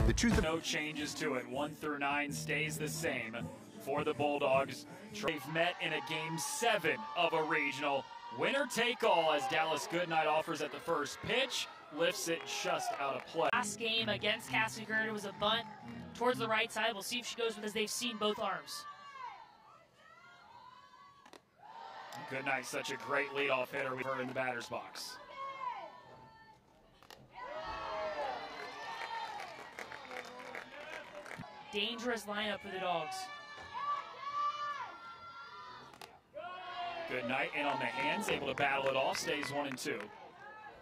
The truth of no changes to it. 1 through 9 stays the same for the Bulldogs. They've met in a Game 7 of a regional. Winner take all as Dallas Goodnight offers at the first pitch, lifts it just out of play. Last game against Castigird was a bunt towards the right side. We'll see if she goes with as they've seen both arms. Goodnight, such a great leadoff hitter with her in the batter's box. Dangerous lineup for the Dogs. Goodnight in on the hands, able to battle it off, stays 1 and 2.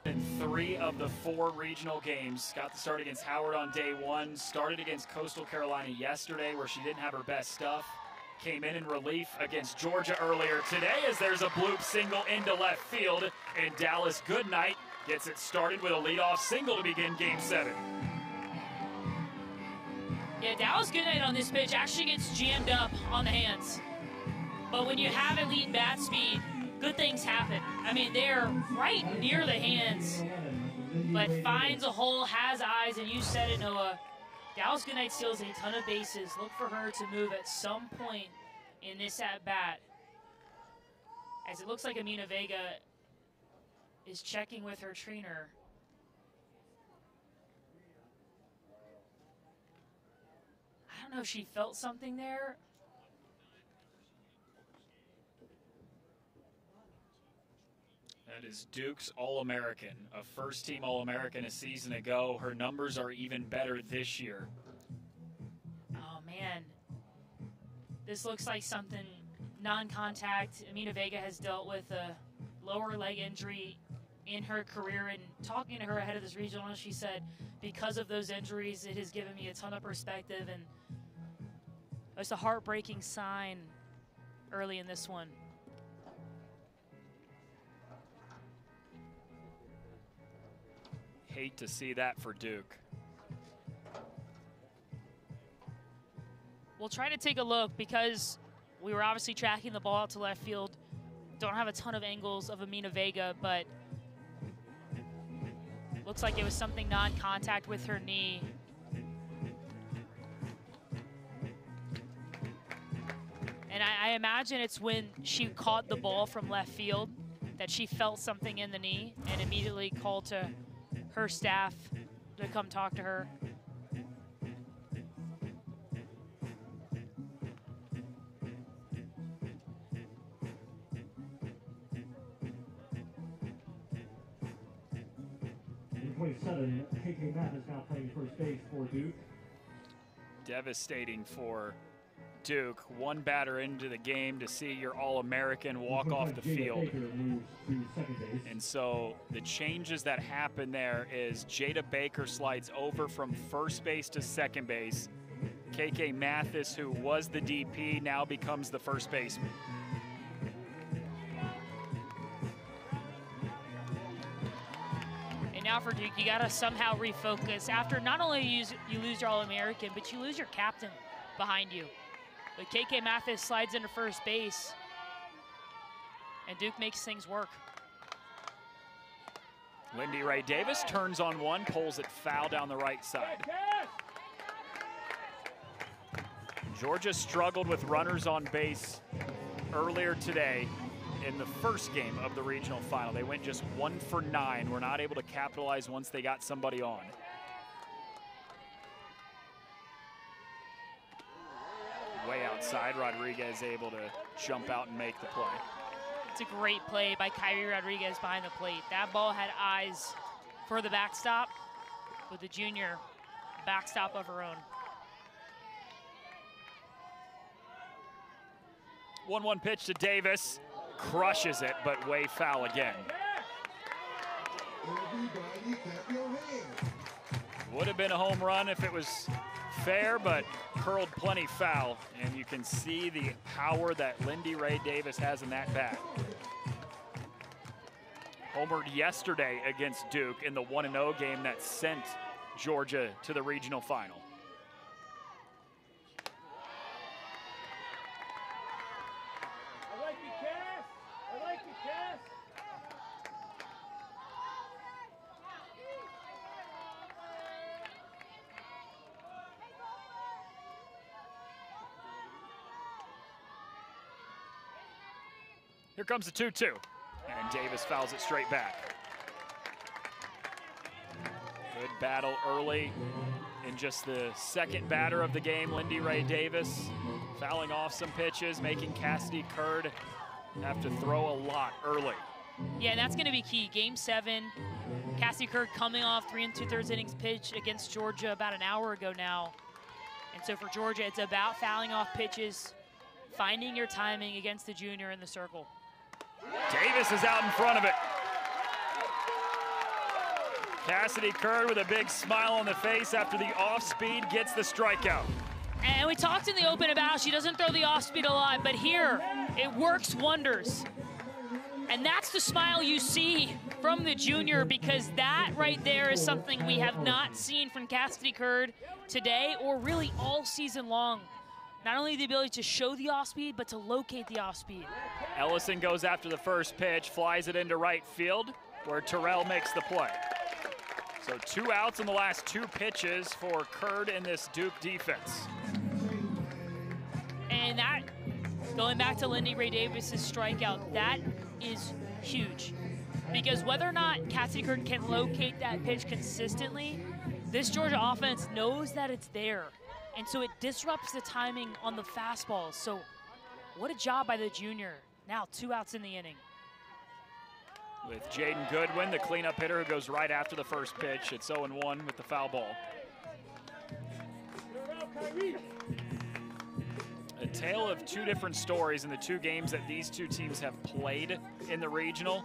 In 3 of the 4 regional games, got the start against Howard on day 1, started against Coastal Carolina yesterday where she didn't have her best stuff. Came in relief against Georgia earlier today as there's a bloop single into left field, and Dallas Goodnight gets it started with a leadoff single to begin Game 7. Yeah, Dallas Goodnight on this pitch actually gets jammed up on the hands. But when you have elite bat speed, good things happen. I mean, they're right near the hands, but finds a hole, has eyes, and you said it, Noah. Dallas Goodnight steals a ton of bases. Look for her to move at some point in this at-bat. As it looks like Amina Vega is checking with her trainer. I don't know if she felt something there. That is Duke's All-American, a first-team All-American a season ago. Her numbers are even better this year. Oh, man. This looks like something non-contact. Amina Vega has dealt with a lower leg injury in her career, and talking to her ahead of this regional, she said, because of those injuries, it has given me a ton of perspective, and it's a heartbreaking sign early in this one. Hate to see that for Duke. We'll try to take a look because we were obviously tracking the ball out to left field. Don't have a ton of angles of Amina Vega, but looks like it was something non-contact with her knee. And I imagine it's when she caught the ball from left field that she felt something in the knee and immediately called to her staff to come talk to her. In 27, KK Math is now playing first base for Duke. Devastating for Duke. One batter into the game to see your All-American walk off the field. And so the changes that happen there is Jada Baker slides over from first base to second base. KK Mathis, who was the DP, now becomes the first baseman. And now for Duke, you gotta somehow refocus. After not only you lose your All-American, but you lose your captain behind you. But KK Mathis slides into first base, and Duke makes things work. Lindy Ray Davis turns on one, pulls it foul down the right side. Georgia struggled with runners on base earlier today in the first game of the regional final. They went just 1 for 9. Were not able to capitalize once they got somebody on. Way outside, Rodriguez able to jump out and make the play. It's a great play by Kyrie Rodriguez behind the plate. That ball had eyes for the backstop, with the junior backstop of her own. 1-1 pitch to Davis, crushes it, but way foul again. Would have been a home run if it was fair, but curled plenty foul, and you can see the power that Lindy Ray Davis has in that bat. Homered yesterday against Duke in the 1-0 game that sent Georgia to the regional final. Here comes the 2-2. And Davis fouls it straight back. Good battle early in just the second batter of the game. Lindy Ray Davis fouling off some pitches, making Cassidy Curd have to throw a lot early. Yeah, and that's going to be key. Game 7, Cassidy Curd coming off 3 2/3 innings pitch against Georgia about an hour ago now. And so for Georgia, it's about fouling off pitches, finding your timing against the junior in the circle. Davis is out in front of it. Cassidy Curd with a big smile on the face after the off-speed gets the strikeout. And we talked in the open about how she doesn't throw the off-speed a lot, but here, it works wonders. And that's the smile you see from the junior, because that right there is something we have not seen from Cassidy Curd today or really all season long. Not only the ability to show the off-speed, but to locate the off-speed. Ellison goes after the first pitch, flies it into right field, where Terrell makes the play. So 2 outs in the last 2 pitches for Curd in this Duke defense. And that, going back to Lindy Ray Davis's strikeout, that is huge. Because whether or not Cassidy Curd can locate that pitch consistently, this Georgia offense knows that it's there. And so it disrupts the timing on the fastballs. So what a job by the junior. Now 2 outs in the inning. With Jaden Goodwin, the cleanup hitter who goes right after the first pitch. It's 0-1 with the foul ball. A tale of 2 different stories in the 2 games that these 2 teams have played in the regional.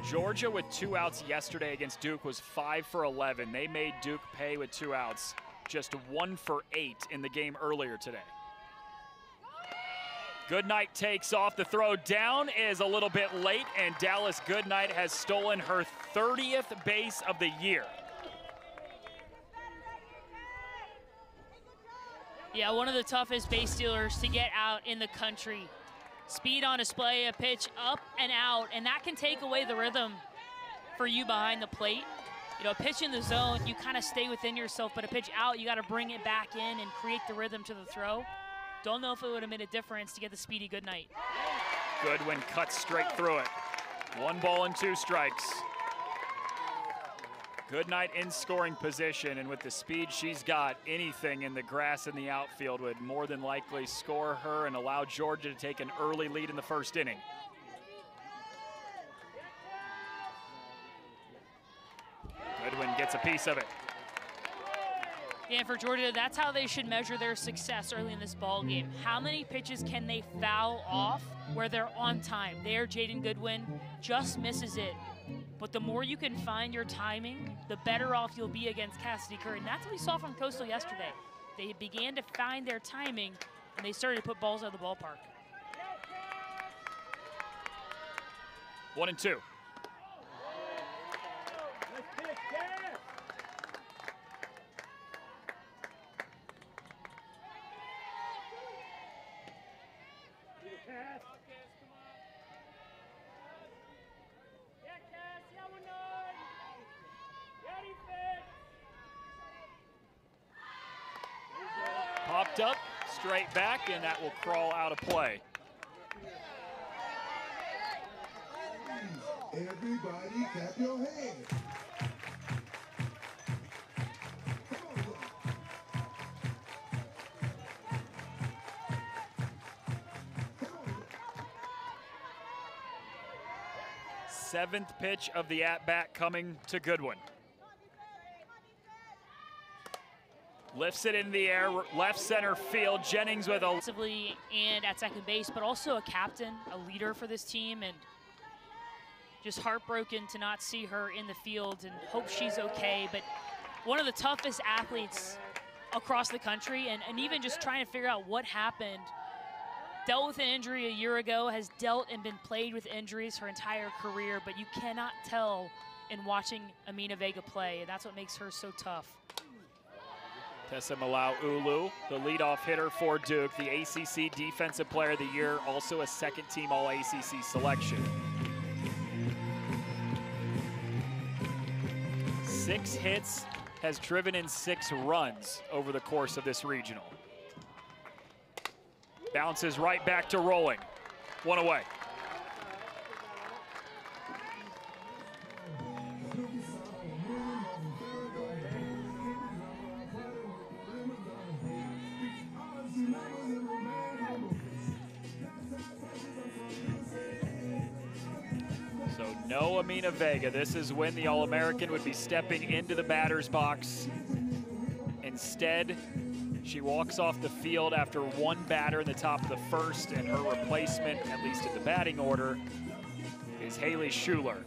Georgia with 2 outs yesterday against Duke was 5 for 11. They made Duke pay with 2 outs. Just 1 for 8 in the game earlier today. Goodnight takes off. The throw down is a little bit late, and Dallas Goodnight has stolen her 30th base of the year. Yeah, one of the toughest base stealers to get out in the country. Speed on display, a pitch up and out, and that can take away the rhythm for you behind the plate. You know, a pitch in the zone, you kind of stay within yourself, but a pitch out, you got to bring it back in and create the rhythm to the throw. Don't know if it would have made a difference to get the speedy Goodnight. Goodwin cuts straight through it. 1 ball and 2 strikes. Goodnight in scoring position, and with the speed she's got, anything in the grass in the outfield would more than likely score her and allow Georgia to take an early lead in the first inning. Goodwin gets a piece of it. Yeah, for Georgia, that's how they should measure their success early in this ball game. How many pitches can they foul off where they're on time? There, Jaden Goodwin just misses it. But the more you can find your timing, the better off you'll be against Cassidy Curd. And that's what we saw from Coastal yesterday. They began to find their timing, and they started to put balls out of the ballpark. 1-2. Popped up, straight back, and that will crawl out of play. Everybody clap your hands. Seventh pitch of the at-bat coming to Goodwin. Lifts it in the air, left center field. Jennings with a... And at second base, but also a captain, a leader for this team, and just heartbroken to not see her in the field, and hope she's okay. But one of the toughest athletes across the country, and even just trying to figure out what happened. Dealt with an injury a year ago, has dealt and been played with injuries her entire career, but you cannot tell in watching Amina Vega play, and that's what makes her so tough. Tessa Malau-Ulu, the leadoff hitter for Duke, the ACC Defensive Player of the Year, also a second-team All-ACC selection. 6 hits, has driven in 6 runs over the course of this regional. Bounces right back to rolling. 1 away. No Amina Vega. This is when the All-American would be stepping into the batter's box. Instead, she walks off the field after one batter in the top of the first, and her replacement, at least in the batting order, is Haley Schuler.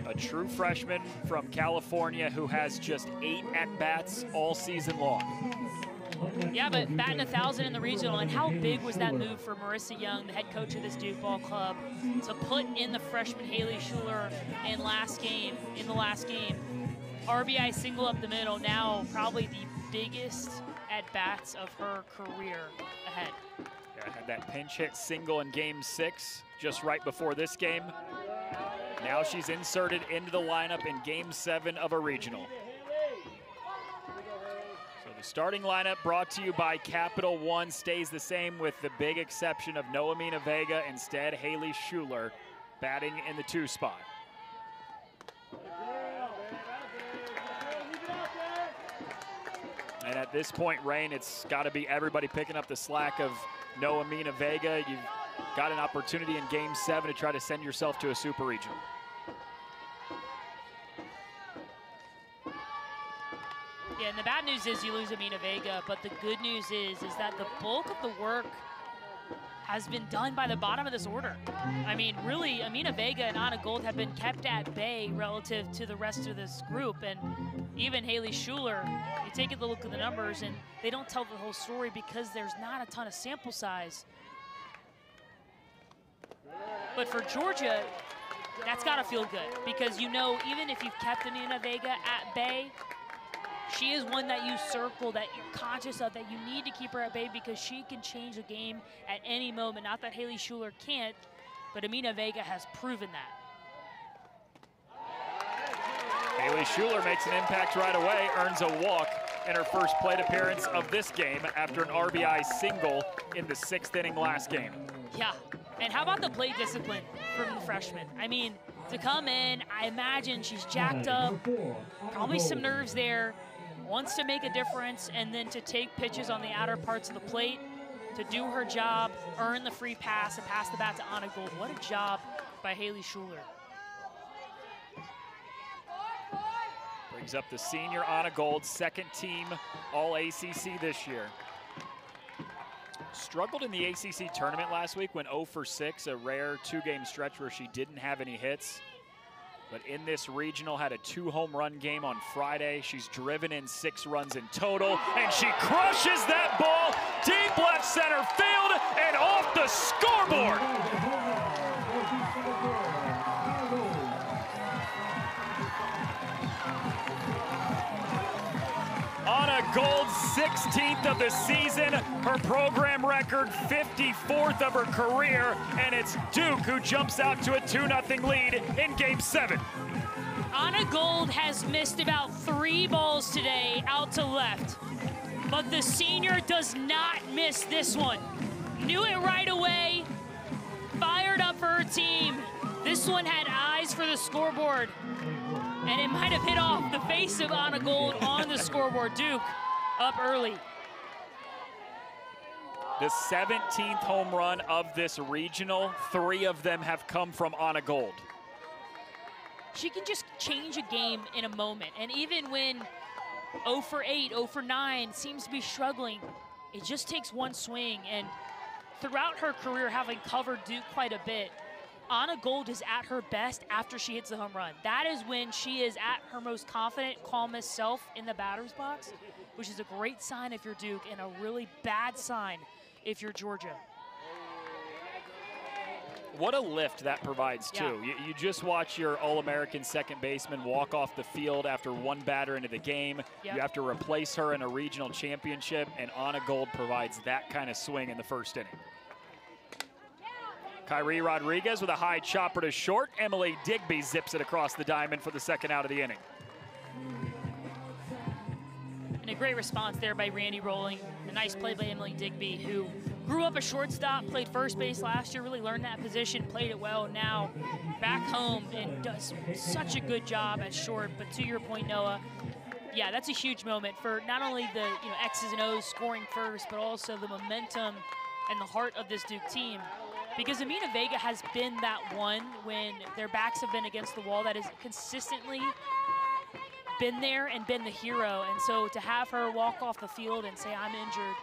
A true freshman from California who has just 8 at-bats all season long. Yeah, but batting 1,000 in the regional, and how big was that move for Marissa Young, the head coach of this Duke ball club, to put in the freshman Haley Schuler in the last game. RBI single up the middle, now probably the biggest at-bats of her career ahead. Yeah, had that pinch hit single in game 6 just right before this game. Now she's inserted into the lineup in game 7 of a regional. So the starting lineup brought to you by Capital One stays the same with the big exception of Noemina Vega. Instead, Haley Schuler batting in the 2 spot. And at this point, Rain, it's got to be everybody picking up the slack of Noemina Vega. You've got an opportunity in game 7 to try to send yourself to a super regional. Yeah, and the bad news is you lose Amina Vega, but the good news is that the bulk of the work has been done by the bottom of this order. I mean, really, Amina Vega and Anna Gold have been kept at bay relative to the rest of this group, and even Haley Schuler, you take a look at the numbers, and they don't tell the whole story because there's not a ton of sample size. But for Georgia, that's gotta feel good, because you know, even if you've kept Amina Vega at bay, she is one that you circle, that you're conscious of, that you need to keep her at bay because she can change the game at any moment. Not that Haley Schuler can't, but Amina Vega has proven that. Haley Schuler makes an impact right away, earns a walk in her first plate appearance of this game after an RBI single in the 6th inning last game. Yeah, and how about the plate discipline from the freshman? I mean, to come in, I imagine she's jacked up, probably some nerves there, wants to make a difference, and then to take pitches on the outer parts of the plate, to do her job, earn the free pass, and pass the bat to Anna Gold. What a job by Haley Schuler. Brings up the senior Anna Gold, 2nd team All-ACC this year. Struggled in the ACC tournament last week, went 0 for 6, a rare 2-game stretch where she didn't have any hits. But in this regional, had a 2-home run game on Friday. She's driven in 6 runs in total, and she crushes that ball deep left center field and off the scoreboard. Anna Gold's 16th of the season, her program record 54th of her career, and it's Duke who jumps out to a 2-0 lead in game 7. Anna Gold has missed about 3 balls today out to left, but the senior does not miss this one. Knew it right away, fired up for her team. This one had eyes for the scoreboard, and it might have hit off the face of Anna Gold on the scoreboard. Duke up early. The 17th home run of this regional, 3 of them have come from Anna Gold. She can just change a game in a moment, and even when 0 for 8, 0 for 9 seems to be struggling, it just takes one swing. And throughout her career, having covered Duke quite a bit, Anna Gold is at her best after she hits the home run. That is when she is at her most confident, calmest self in the batter's box, which is a great sign if you're Duke and a really bad sign if you're Georgia. What a lift that provides, too. Yeah. You just watch your All-American second baseman walk off the field after one batter into the game. Yep. You have to replace her in a regional championship, and Anna Gold provides that kind of swing in the first inning. Kyrie Rodriguez with a high chopper to short. Emily Digby zips it across the diamond for the 2nd out of the inning. And a great response there by Randy Rolling. A nice play by Emily Digby, who grew up a shortstop, played first base last year, really learned that position, played it well. Now back home and does such a good job at short. But to your point, Noah, yeah, that's a huge moment for not only the X's and O's scoring first, but also the momentum and the heart of this Duke team. because Amina Vega has been that one when their backs have been against the wall that has consistently been there and been the hero. And so to have her walk off the field and say, I'm injured,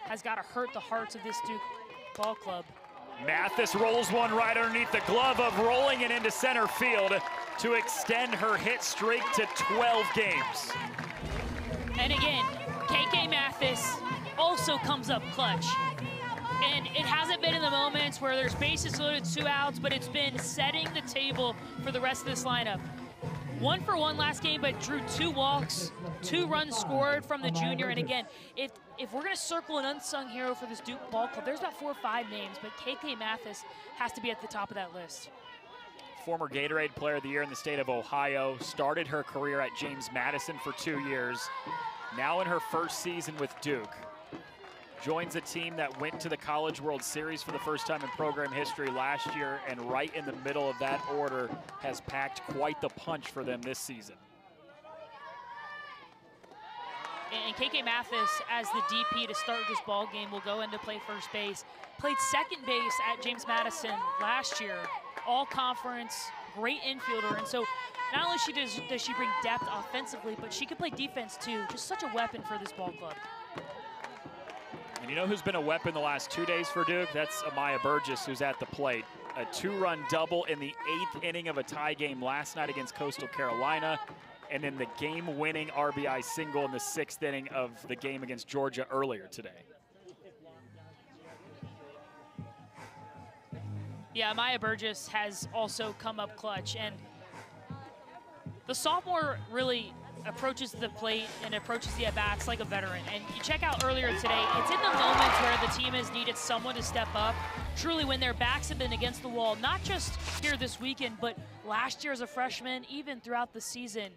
has got to hurt the hearts of this Duke ball club. Mathis rolls one right underneath the glove of rolling it into center field to extend her hit streak to 12 games. And again, KK Mathis also comes up clutch. And it hasn't been in the moments where there's bases loaded, 2 outs, but it's been setting the table for the rest of this lineup. 1 for 1 last game, but drew 2 walks, 2 runs scored from the junior. And again, if we're gonna circle an unsung hero for this Duke ball club, there's about 4 or 5 names, but KK Mathis has to be at the top of that list. Former Gatorade Player of the Year in the state of Ohio, started her career at James Madison for 2 years. Now in her first season with Duke. Joins a team that went to the College World Series for the first time in program history last year, and right in the middle of that order has packed quite the punch for them this season. And KK Mathis, as the DP to start this ball game, will go into play first base. Played second base at James Madison last year, all conference, great infielder. And so not only does she bring depth offensively, but she can play defense too. Just such a weapon for this ball club. And you know who's been a weapon the last 2 days for Duke? That's Amaya Burgess, who's at the plate. A 2-run double in the 8th inning of a tie game last night against Coastal Carolina, and then the game-winning RBI single in the 6th inning of the game against Georgia earlier today. Yeah, Amaya Burgess has also come up clutch, and the sophomore really approaches the plate and approaches the at-bats like a veteran. And you check out earlier today, it's in the moments where the team has needed someone to step up, truly when their backs have been against the wall, not just here this weekend, but last year as a freshman, even throughout the season.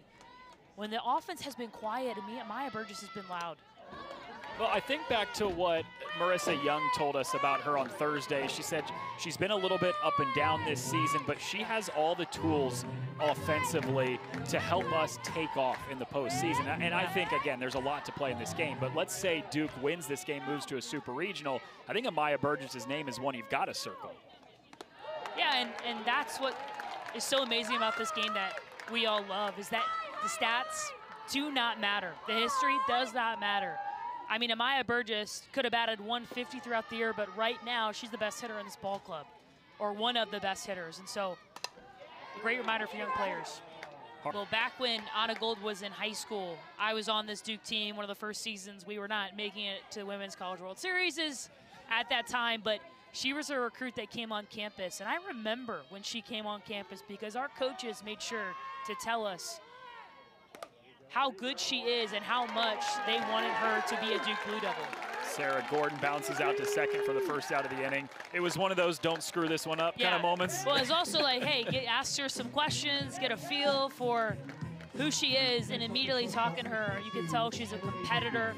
When the offense has been quiet, Amaya Burgess has been loud. Well, I think back to what Marissa Young told us about her on Thursday. She said she's been a little bit up and down this season, but she has all the tools offensively to help us take off in the postseason. And I think, again, there's a lot to play in this game, but let's say Duke wins this game, moves to a super regional. I think Amaya Burgess's name is one you've got to circle. Yeah, and that's what is so amazing about this game that we all love, is that the stats do not matter. The history does not matter. I mean, Amaya Burgess could have batted 150 throughout the year, but right now she's the best hitter in this ball club, or one of the best hitters. And so, great reminder for young players. Well, back when Anna Gold was in high school, I was on this Duke team. One of the first seasons we were not making it to the Women's College World Series at that time, but she was a recruit that came on campus. And I remember when she came on campus because our coaches made sure to tell us how good she is and how much they wanted her to be a Duke Blue Devil. Sarah Gordon bounces out to second for the first out of the inning. It was one of those don't screw this one up kind of moments. Well, it's also like, hey, ask her some questions, get a feel for who she is, and immediately talking to her, you can tell she's a competitor.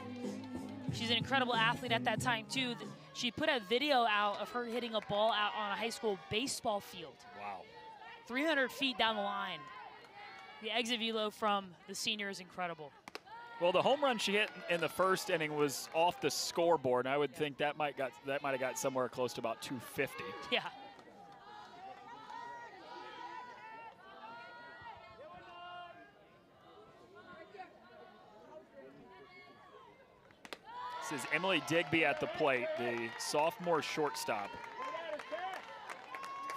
She's an incredible athlete at that time, too. She put a video out of her hitting a ball out on a high school baseball field. Wow. 300 feet down the line. The exit velo from the senior is incredible. Well, the home run she hit in the first inning was off the scoreboard, and I would think that might have got somewhere close to about 250. Yeah. This is Emily Digby at the plate, the sophomore shortstop.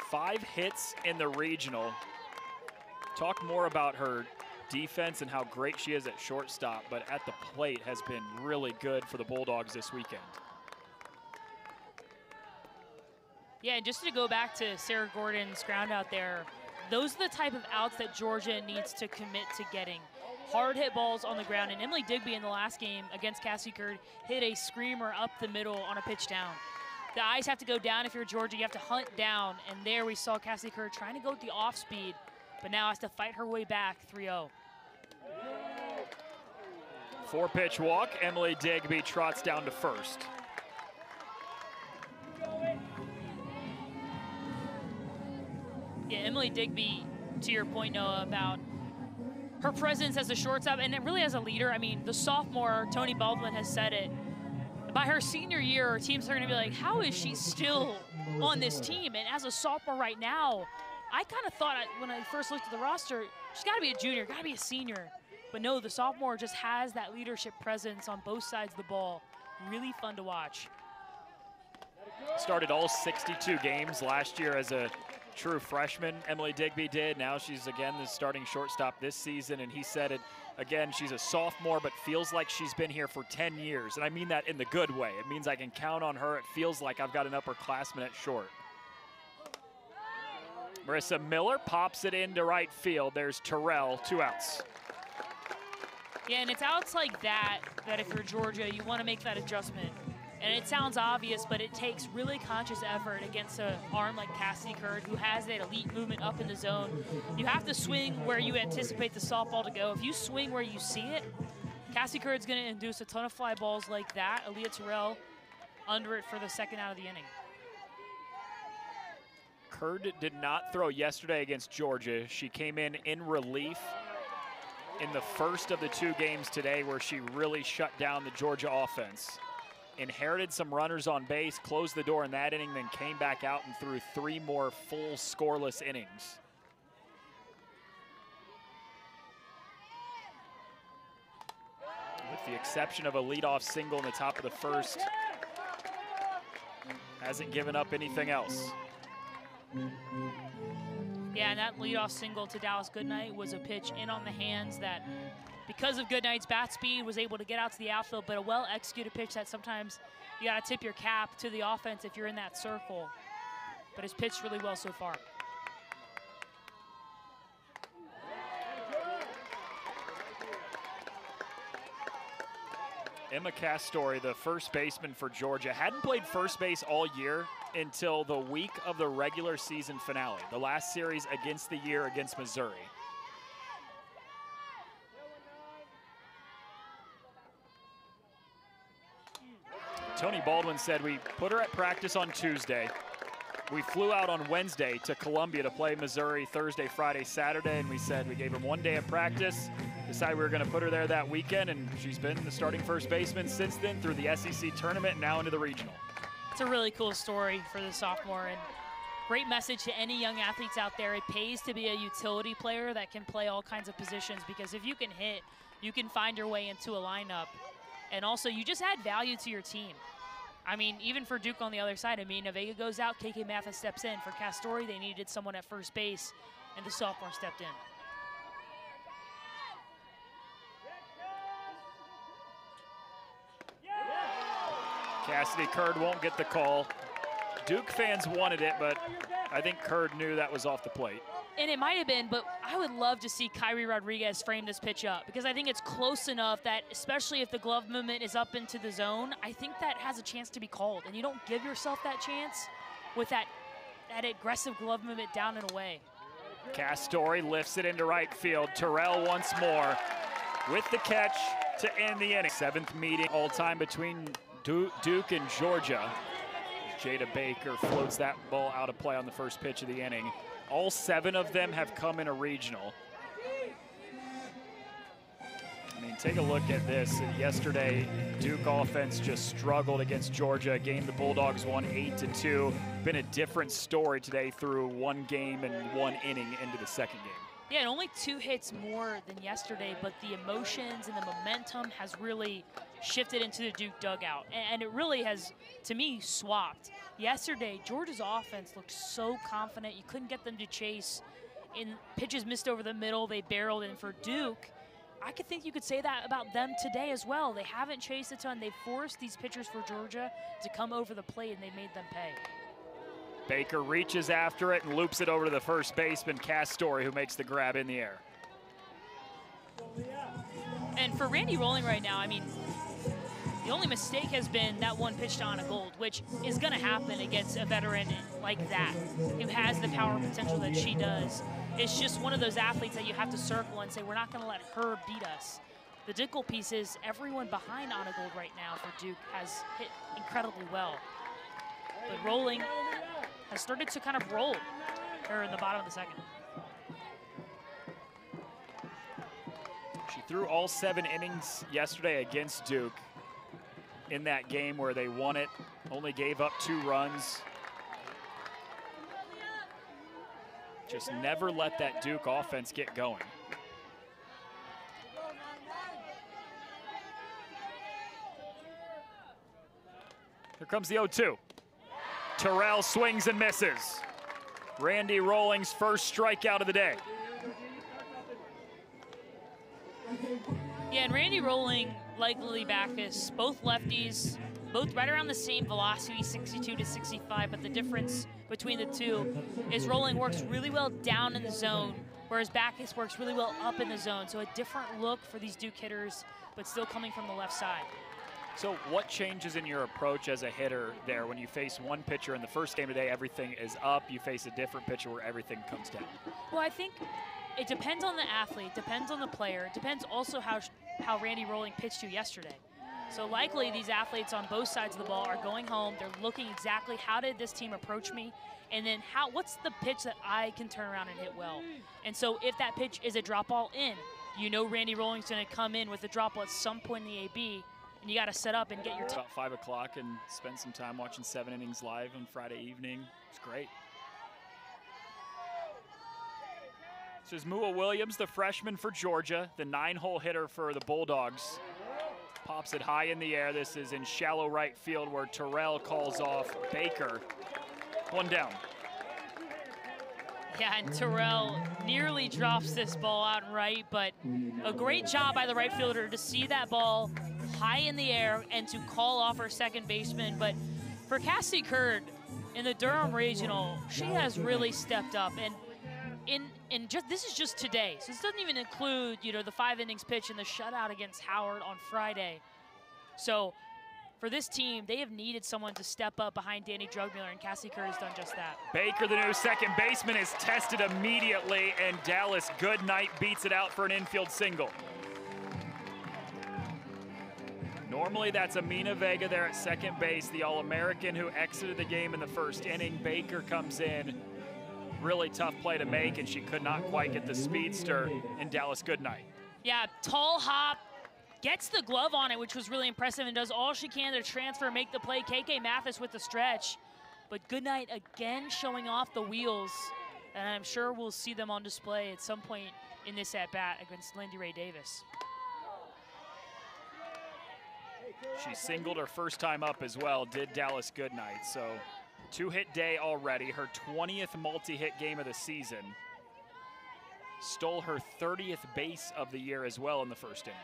5 hits in the regional. Talk more about her defense and how great she is at shortstop, but at the plate has been really good for the Bulldogs this weekend. Yeah, and just to go back to Sarah Gordon's ground out there, those are the type of outs that Georgia needs to commit to getting. Hard hit balls on the ground, and Emily Digby in the last game against Cassie Curd hit a screamer up the middle on a pitch down. The eyes have to go down if you're Georgia. You have to hunt down, and there we saw Cassie Curd trying to go with the off speed, but now has to fight her way back 3-0. 4-pitch walk. Emily Digby trots down to first. Yeah, Emily Digby, to your point, Noah, about her presence as a shortstop and really as a leader. I mean, the sophomore, Tony Baldwin, has said it. By her senior year, teams are going to be like, how is she still on this team. And as a sophomore right now, I kind of thought when I first looked at the roster, she's got to be a junior, got to be a senior. But no, the sophomore just has that leadership presence on both sides of the ball. Really fun to watch. Started all 62 games last year as a true freshman, Emily Digby did. Now she's again the starting shortstop this season, and he said it again, she's a sophomore but feels like she's been here for 10 years. And I mean that in the good way. It means I can count on her. It feels like I've got an upperclassman at short. Marissa Miller pops it into right field. There's Terrell, 2 outs. Yeah, and it's outs like that if you're Georgia, you want to make that adjustment. And it sounds obvious, but it takes really conscious effort against an arm like Cassidy Curd, who has that elite movement up in the zone. You have to swing where you anticipate the softball to go. If you swing where you see it, Cassidy Curd's going to induce a ton of fly balls like that. Aaliyah Terrell under it for the second out of the inning. Curd did not throw yesterday against Georgia. She came in relief in the first of the 2 games today where she really shut down the Georgia offense. Inherited some runners on base, closed the door in that inning, then came back out and threw 3 more full scoreless innings. With the exception of a leadoff single in the top of the first, hasn't given up anything else. Yeah, and that leadoff single to Dallas Goodnight was a pitch in on the hands that, because of Goodnight's bat speed, was able to get out to the outfield, but a well-executed pitch that sometimes you gotta tip your cap to the offense if you're in that circle. But it's pitched really well so far. Emma Castori, the first baseman for Georgia, hadn't played first base all year until the week of the regular season finale, the last series against the year against Missouri. Tony Baldwin said, we put her at practice on Tuesday. We flew out on Wednesday to Columbia to play Missouri Thursday, Friday, Saturday, and we said we gave her 1 day of practice, decided we were going to put her there that weekend, and she's been the starting first baseman since then through the SEC tournament and now into the regional. It's a really cool story for the sophomore, and great message to any young athletes out there. It pays to be a utility player that can play all kinds of positions, because if you can hit, you can find your way into a lineup. And also, you just add value to your team. I mean, even for Duke on the other side, I mean, Vega goes out, KK Mathis steps in. For Castori, they needed someone at first base, and the sophomore stepped in. Cassidy Curd won't get the call. Duke fans wanted it, but I think Curd knew that was off the plate. And it might have been, but I would love to see Kyrie Rodriguez frame this pitch up, because I think it's close enough that, especially if the glove movement is up into the zone, I think that has a chance to be called. And you don't give yourself that chance with that aggressive glove movement down and away. Castori lifts it into right field. Terrell once more with the catch to end the inning. 7th meeting all time between Duke and Georgia. Jada Baker floats that ball out of play on the first pitch of the inning. All 7 of them have come in a regional. I mean, take a look at this. Yesterday, Duke offense just struggled against Georgia, a game the Bulldogs won 8-2. Been a different story today through 1 game and 1 inning into the 2nd game. Yeah, and only 2 hits more than yesterday, but the emotions and the momentum has really shifted into the Duke dugout. And it really has, to me, swapped. Yesterday, Georgia's offense looked so confident. You couldn't get them to chase. In pitches missed over the middle, they barreled in. For Duke, I could think you could say that about them today as well. They haven't chased a ton. They forced these pitchers for Georgia to come over the plate, and they made them pay. Baker reaches after it and loops it over to the first baseman, Castori, who makes the grab in the air. And for Randy Rolling right now, I mean, the only mistake has been that 1 pitch to Anna Gold, which is going to happen against a veteran like that, who has the power potential that she does. It's just one of those athletes that you have to circle and say, we're not going to let her beat us. The Dickel piece is everyone behind Anna Gold right now for Duke has hit incredibly well. But Rolling has started to kind of roll her in the bottom of the 2nd. She threw all 7 innings yesterday against Duke in that game where they won it, only gave up 2 runs. Just never let that Duke offense get going. Here comes the 0-2. Terrell swings and misses. Randy Rolling's first strikeout of the day. Yeah, and Randy Rolling, like Lily Backus, both lefties, both right around the same velocity, 62 to 65, but the difference between the two is Rolling works really well down in the zone, whereas Backus works really well up in the zone. So a different look for these Duke hitters, but still coming from the left side. So what changes in your approach as a hitter there when you face one pitcher in the first game today, everything is up, you face a different pitcher where everything comes down? Well, I think it depends on the athlete, depends on the player, it depends also how Randy Rolling pitched you yesterday. So likely these athletes on both sides of the ball are going home, they're looking exactly how did this team approach me, and then what's the pitch that I can turn around and hit well. And so if that pitch is a drop ball in, you know Randy Rolling's gonna come in with a drop ball at some point in the AB, and you got to set up and get your about 5 o'clock and spend some time watching 7 innings live on Friday evening. It's great. This is Mua Williams, the freshman for Georgia, the 9-hole hitter for the Bulldogs. Pops it high in the air. This is in shallow right field where Terrell calls off Baker. 1 down. Yeah, and Terrell nearly drops this ball out and right, but a great job by the right fielder to see that ball high in the air and to call off her second baseman. But for Cassie Curd in the Durham Regional, she has really stepped up. And this is just today, so this doesn't even include, you know, the 5 innings pitch and the shutout against Howard on Friday. So for this team, they have needed someone to step up behind Danny Drugmuller, and Cassie Curd has done just that. Baker, the new second baseman, is tested immediately, and Dallas Goodnight beats it out for an infield single. Normally that's Amina Vega there at second base, the All-American who exited the game in the first inning. Baker comes in. Really tough play to make, and she could not quite get the speedster in Dallas Goodnight. Yeah, tall hop, gets the glove on it, which was really impressive, and does all she can to transfer, make the play. KK Mathis with the stretch, but Goodnight again showing off the wheels, and I'm sure we'll see them on display at some point in this at-bat against Lindy Ray Davis. She singled her first time up as well, did Dallas Goodnight. So 2-hit day already, her 20th multi-hit game of the season. Stole her 30th base of the year as well in the first inning.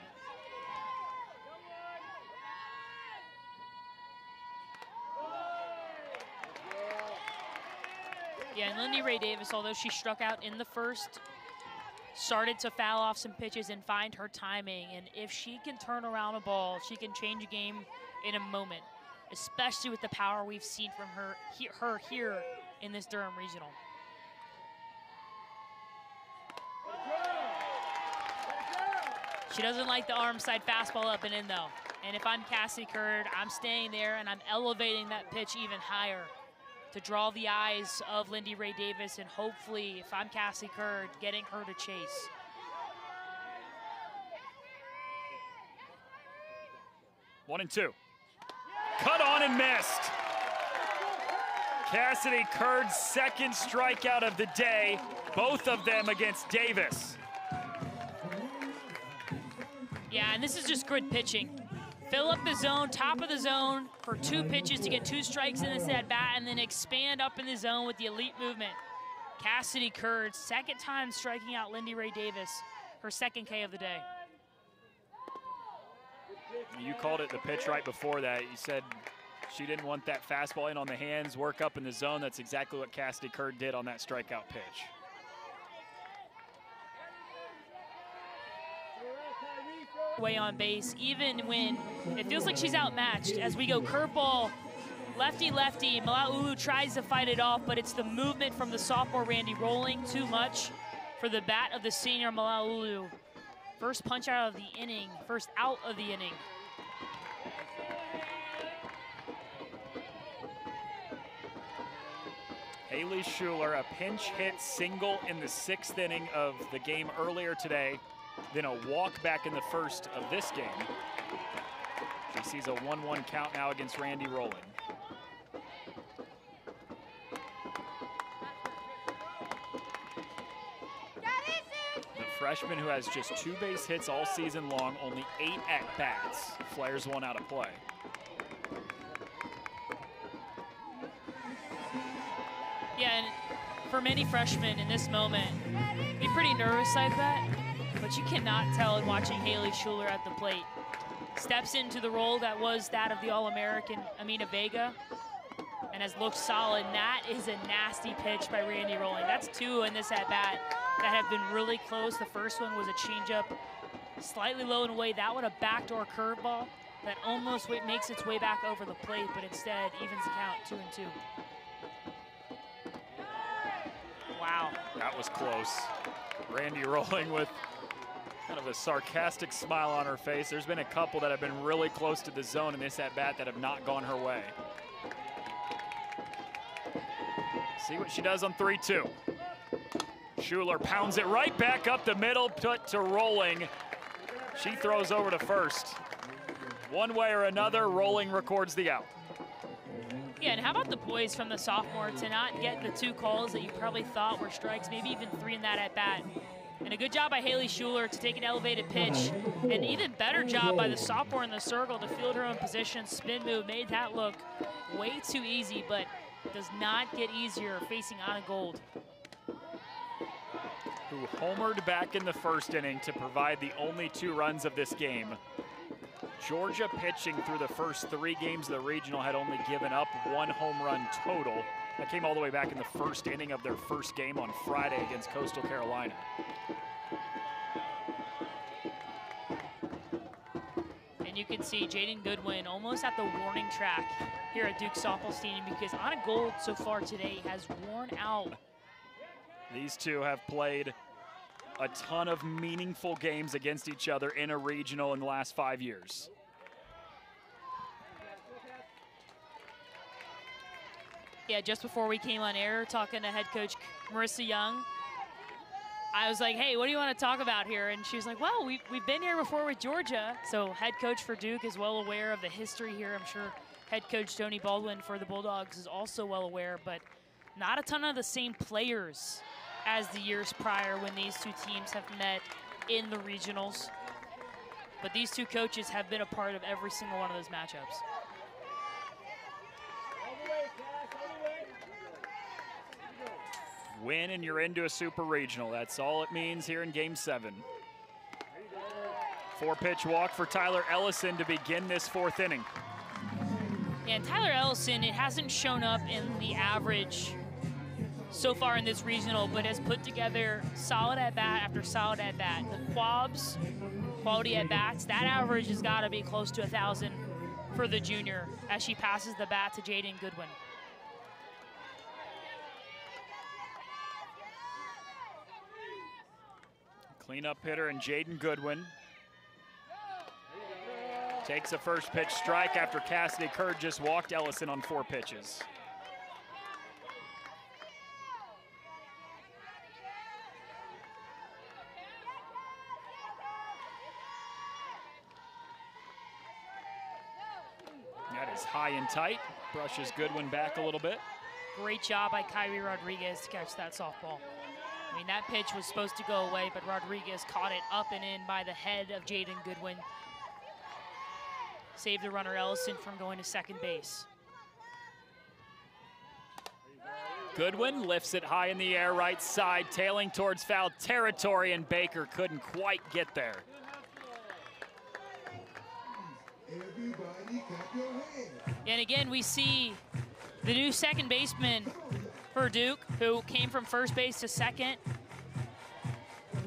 Yeah, and Lindy Ray Davis, although she struck out in the first, started to foul off some pitches and find her timing. And if she can turn around a ball, she can change a game in a moment, especially with the power we've seen from her here in this Durham Regional. She doesn't like the arm side fastball up and in though. And if I'm Cassie Curd, I'm staying there and I'm elevating that pitch even higher to draw the eyes of Lindy Ray Davis, and hopefully, if I'm Cassie Curd, getting her to chase. One and two. Cut on and missed. Cassidy Curd's second strikeout of the day, both of them against Davis. Yeah, and this is just good pitching. Fill up the zone, top of the zone for 2 pitches to get 2 strikes in this at-bat, and then expand up in the zone with the elite movement. Cassidy Curd, second time striking out Lindy Ray Davis, her second K of the day. You called it the pitch right before that. You said she didn't want that fastball in on the hands, work up in the zone. That's exactly what Cassidy Curd did on that strikeout pitch. Way on base, even when it feels like she's outmatched. As we go curveball, lefty-lefty, Mala'ulu tries to fight it off, but it's the movement from the sophomore Randy Rolling too much for the bat of the senior Mala'ulu. First punch out of the inning, first out of the inning. Haley Schuler, a pinch hit single in the 6th inning of the game earlier today. Then a walk back in the first of this game. She sees a 1-1 count now against Randy Rolling. freshman who has just 2 base hits all season long, only 8 at-bats, flares one out of play. Yeah, and for many freshmen in this moment, be pretty nervous, I bet, but you cannot tell in watching Haley Schuler at the plate. Steps into the role that was that of the All-American Amina Vega and has looked solid. And that is a nasty pitch by Randy Rolling. That's 2 in this at-bat that have been really close. The first one was a changeup, slightly low and away. That one a backdoor curveball that almost makes its way back over the plate, but instead evens the count 2-2. Wow. That was close. Randy Rolling with kind of a sarcastic smile on her face. There's been a couple that have been really close to the zone in this at-bat that have not gone her way. See what she does on 3-2. Schuler pounds it right back up the middle, put to Rolling. She throws over to first. One way or another, Rolling records the out. Yeah, and how about the poise from the sophomore to not get the 2 calls that you probably thought were strikes, maybe even 3 in that at-bat. And a good job by Haley Schuler to take an elevated pitch. An even better job by the sophomore in the circle to field her own position. Spin move made that look way too easy, but does not get easier facing Anna Gold, who homered back in the first inning to provide the only 2 runs of this game. Georgia pitching through the first 3 games of the regional had only given up 1 home run total. That came all the way back in the first inning of their first game on Friday against Coastal Carolina. And you can see Jaden Goodwin almost at the warning track here at Duke Softball Stadium because Anna Gold so far today has worn out. These 2 have played a ton of meaningful games against each other in a regional in the last 5 years. Yeah, just before we came on air talking to head coach Marissa Young, I was like, hey, what do you want to talk about here? And she was like, well, we've been here before with Georgia. So head coach for Duke is well aware of the history here. I'm sure head coach Tony Baldwin for the Bulldogs is also well aware, but not a ton of the same players as the years prior when these 2 teams have met in the regionals. But these 2 coaches have been a part of every single one of those matchups. Win and you're into a super regional. That's all it means here in game 7. 4-pitch walk for Tyler Ellison to begin this 4th inning. Yeah, and Tyler Ellison, it hasn't shown up in the average so far in this regional, but has put together solid at-bat after solid at-bat. The Quabs, quality at-bats, that average has got to be close to 1,000 for the junior as she passes the bat to Jaden Goodwin. Cleanup hitter and Jaden Goodwin. Takes a first pitch strike after Cassidy Kerr just walked Ellison on 4 pitches. That is high and tight. Brushes Goodwin back a little bit. Great job by Kyrie Rodriguez to catch that softball. I mean, that pitch was supposed to go away, but Rodriguez caught it up and in by the head of Jaden Goodwin. Saved the runner Ellison from going to second base. Goodwin lifts it high in the air, right side, tailing towards foul territory, and Baker couldn't quite get there. Everybody clap your hands. And again, we see the new second baseman for Duke, who came from first base to second.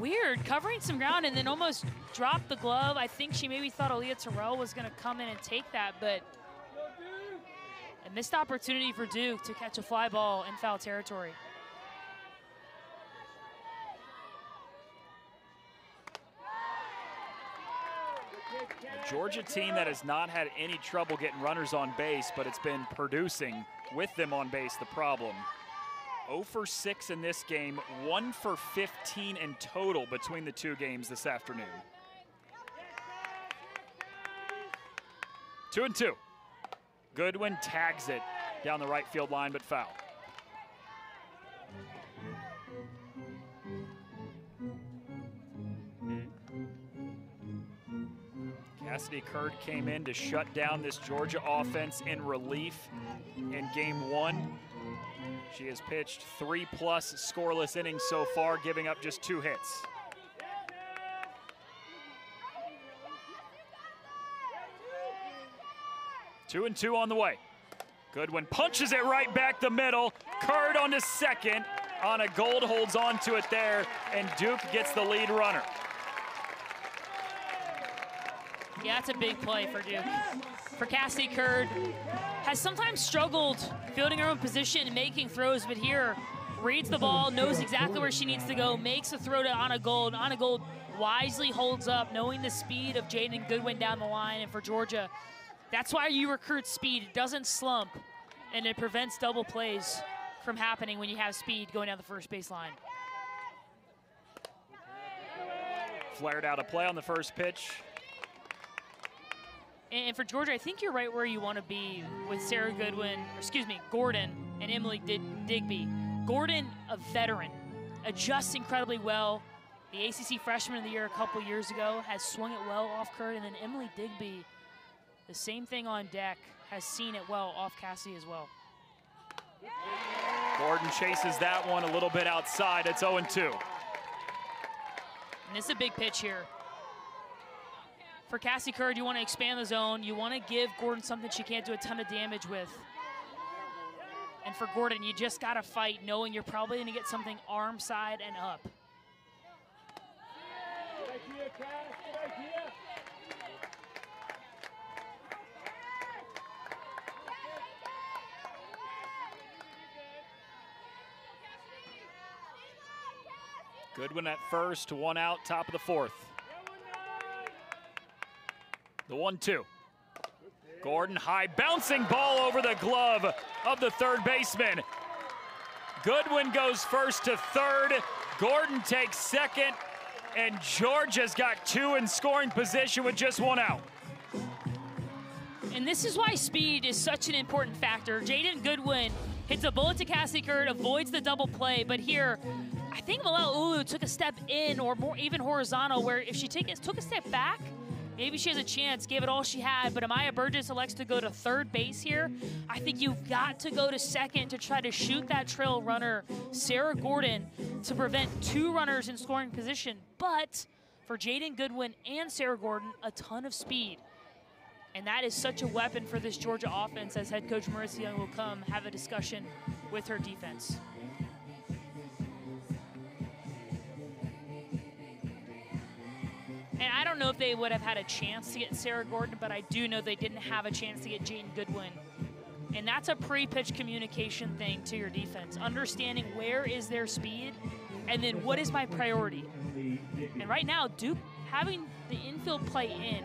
Weird, covering some ground and then almost dropped the glove. I think she maybe thought Aaliyah Terrell was gonna come in and take that, but a missed opportunity for Duke to catch a fly ball in foul territory. A Georgia team that has not had any trouble getting runners on base, but it's been producing with them on base the problem. 0 for 6 in this game, 1 for 15 in total between the 2 games this afternoon. 2-2. Goodwin tags it down the right field line, but foul. Cassidy Curd came in to shut down this Georgia offense in relief in game 1. She has pitched 3+ scoreless innings so far, giving up just 2 hits. Two and two on the way. Goodwin punches it right back the middle. Curd on to second. Anna Gold holds on to it there, and Duke gets the lead runner. Yeah, that's a big play for Duke. For Cassidy Curd, has sometimes struggled fielding her own position and making throws, but here reads the ball, knows exactly where she needs to go, makes a throw to Anna Gold. Anna Gold wisely holds up, knowing the speed of Jaden Goodwin down the line. And for Georgia, that's why you recruit speed. It doesn't slump, and it prevents double plays from happening when you have speed going down the first baseline. Flared out a play on the first pitch. And for Georgia, I think you're right where you want to be with Sarah Goodwin, Gordon and Emily Digby. Gordon, a veteran, adjusts incredibly well. The ACC Freshman of the Year a couple years ago, has swung it well off Curd, and then Emily Digby, the same thing on deck, has seen it well off Cassie as well. Gordon chases that one a little bit outside. It's 0-2. And this is a big pitch here. For Cassie Curd, you want to expand the zone. You want to give Gordon something she can't do a ton of damage with. And for Gordon, you just got to fight, knowing you're probably going to get something arm side and up. Goodwin at first, 1 out, top of the 4th. The 1-2. Gordon, high bouncing ball over the glove of the third baseman. Goodwin goes first to third. Gordon takes second, and Georgia's got 2 in scoring position with just 1 out. And this is why speed is such an important factor. Jaden Goodwin hits a bullet to Cassie Curd, avoids the double play, but here, I think Malal Ulu took a step in, or more even horizontal, where if she took a step back, maybe she has a chance, gave it all she had, but Amaya Burgess elects to go to third base here. I think you've got to go to second to try to shoot that trail runner, Sarah Gordon, to prevent 2 runners in scoring position. But for Jaden Goodwin and Sarah Gordon, a ton of speed. And that is such a weapon for this Georgia offense, as head coach Marissa Young will come have a discussion with her defense. And I don't know if they would have had a chance to get Sarah Gordon, but I do know they didn't have a chance to get Jaden Goodwin. And that's a pre-pitch communication thing to your defense. Understanding where is their speed, and then what is my priority. And right now, Duke having the infield play in,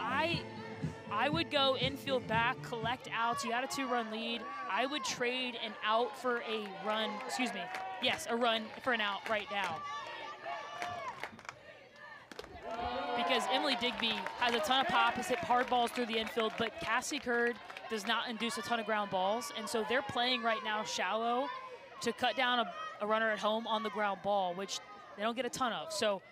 I would go infield back, collect outs. You got a 2-run lead. I would trade an out for a run, a run for an out right now. Because Emily Digby has a ton of pop, has hit hard balls through the infield, but Cassie Curd does not induce a ton of ground balls. And so they're playing right now shallow to cut down a runner at home on the ground ball, which they don't get a ton of. So,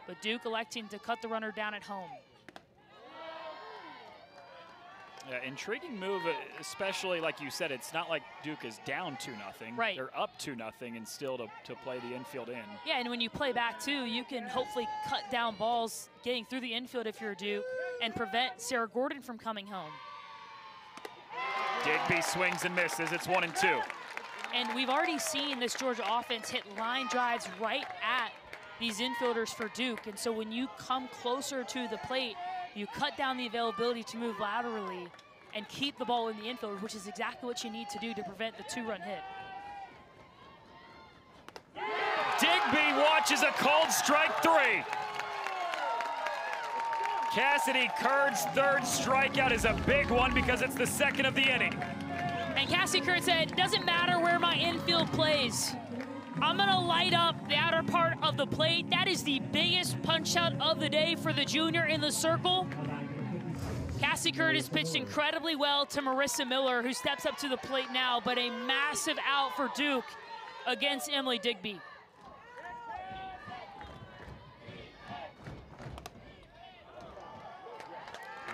but Duke electing to cut the runner down at home. Yeah, intriguing move, especially like you said, it's not like Duke is down 2-0. Right. They're up 2-0 and still to play the infield in. Yeah, and when you play back too, you can hopefully cut down balls getting through the infield if you're Duke and prevent Sarah Gordon from coming home. Digby swings and misses. It's 1-2. And we've already seen this Georgia offense hit line drives right at these infielders for Duke. And so when you come closer to the plate, you cut down the availability to move laterally and keep the ball in the infield, which is exactly what you need to do to prevent the 2-run hit. Digby watches a called strike 3. Cassidy Curd's 3rd strikeout is a big one because it's the 2nd of the inning. And Cassie Curd said, it doesn't matter where my infield plays. I'm gonna light up the outer part of the plate. That is the biggest punch out of the day for the junior in the circle. Cassie Curd has pitched incredibly well to Marissa Miller, who steps up to the plate now, but a massive out for Duke against Emily Digby.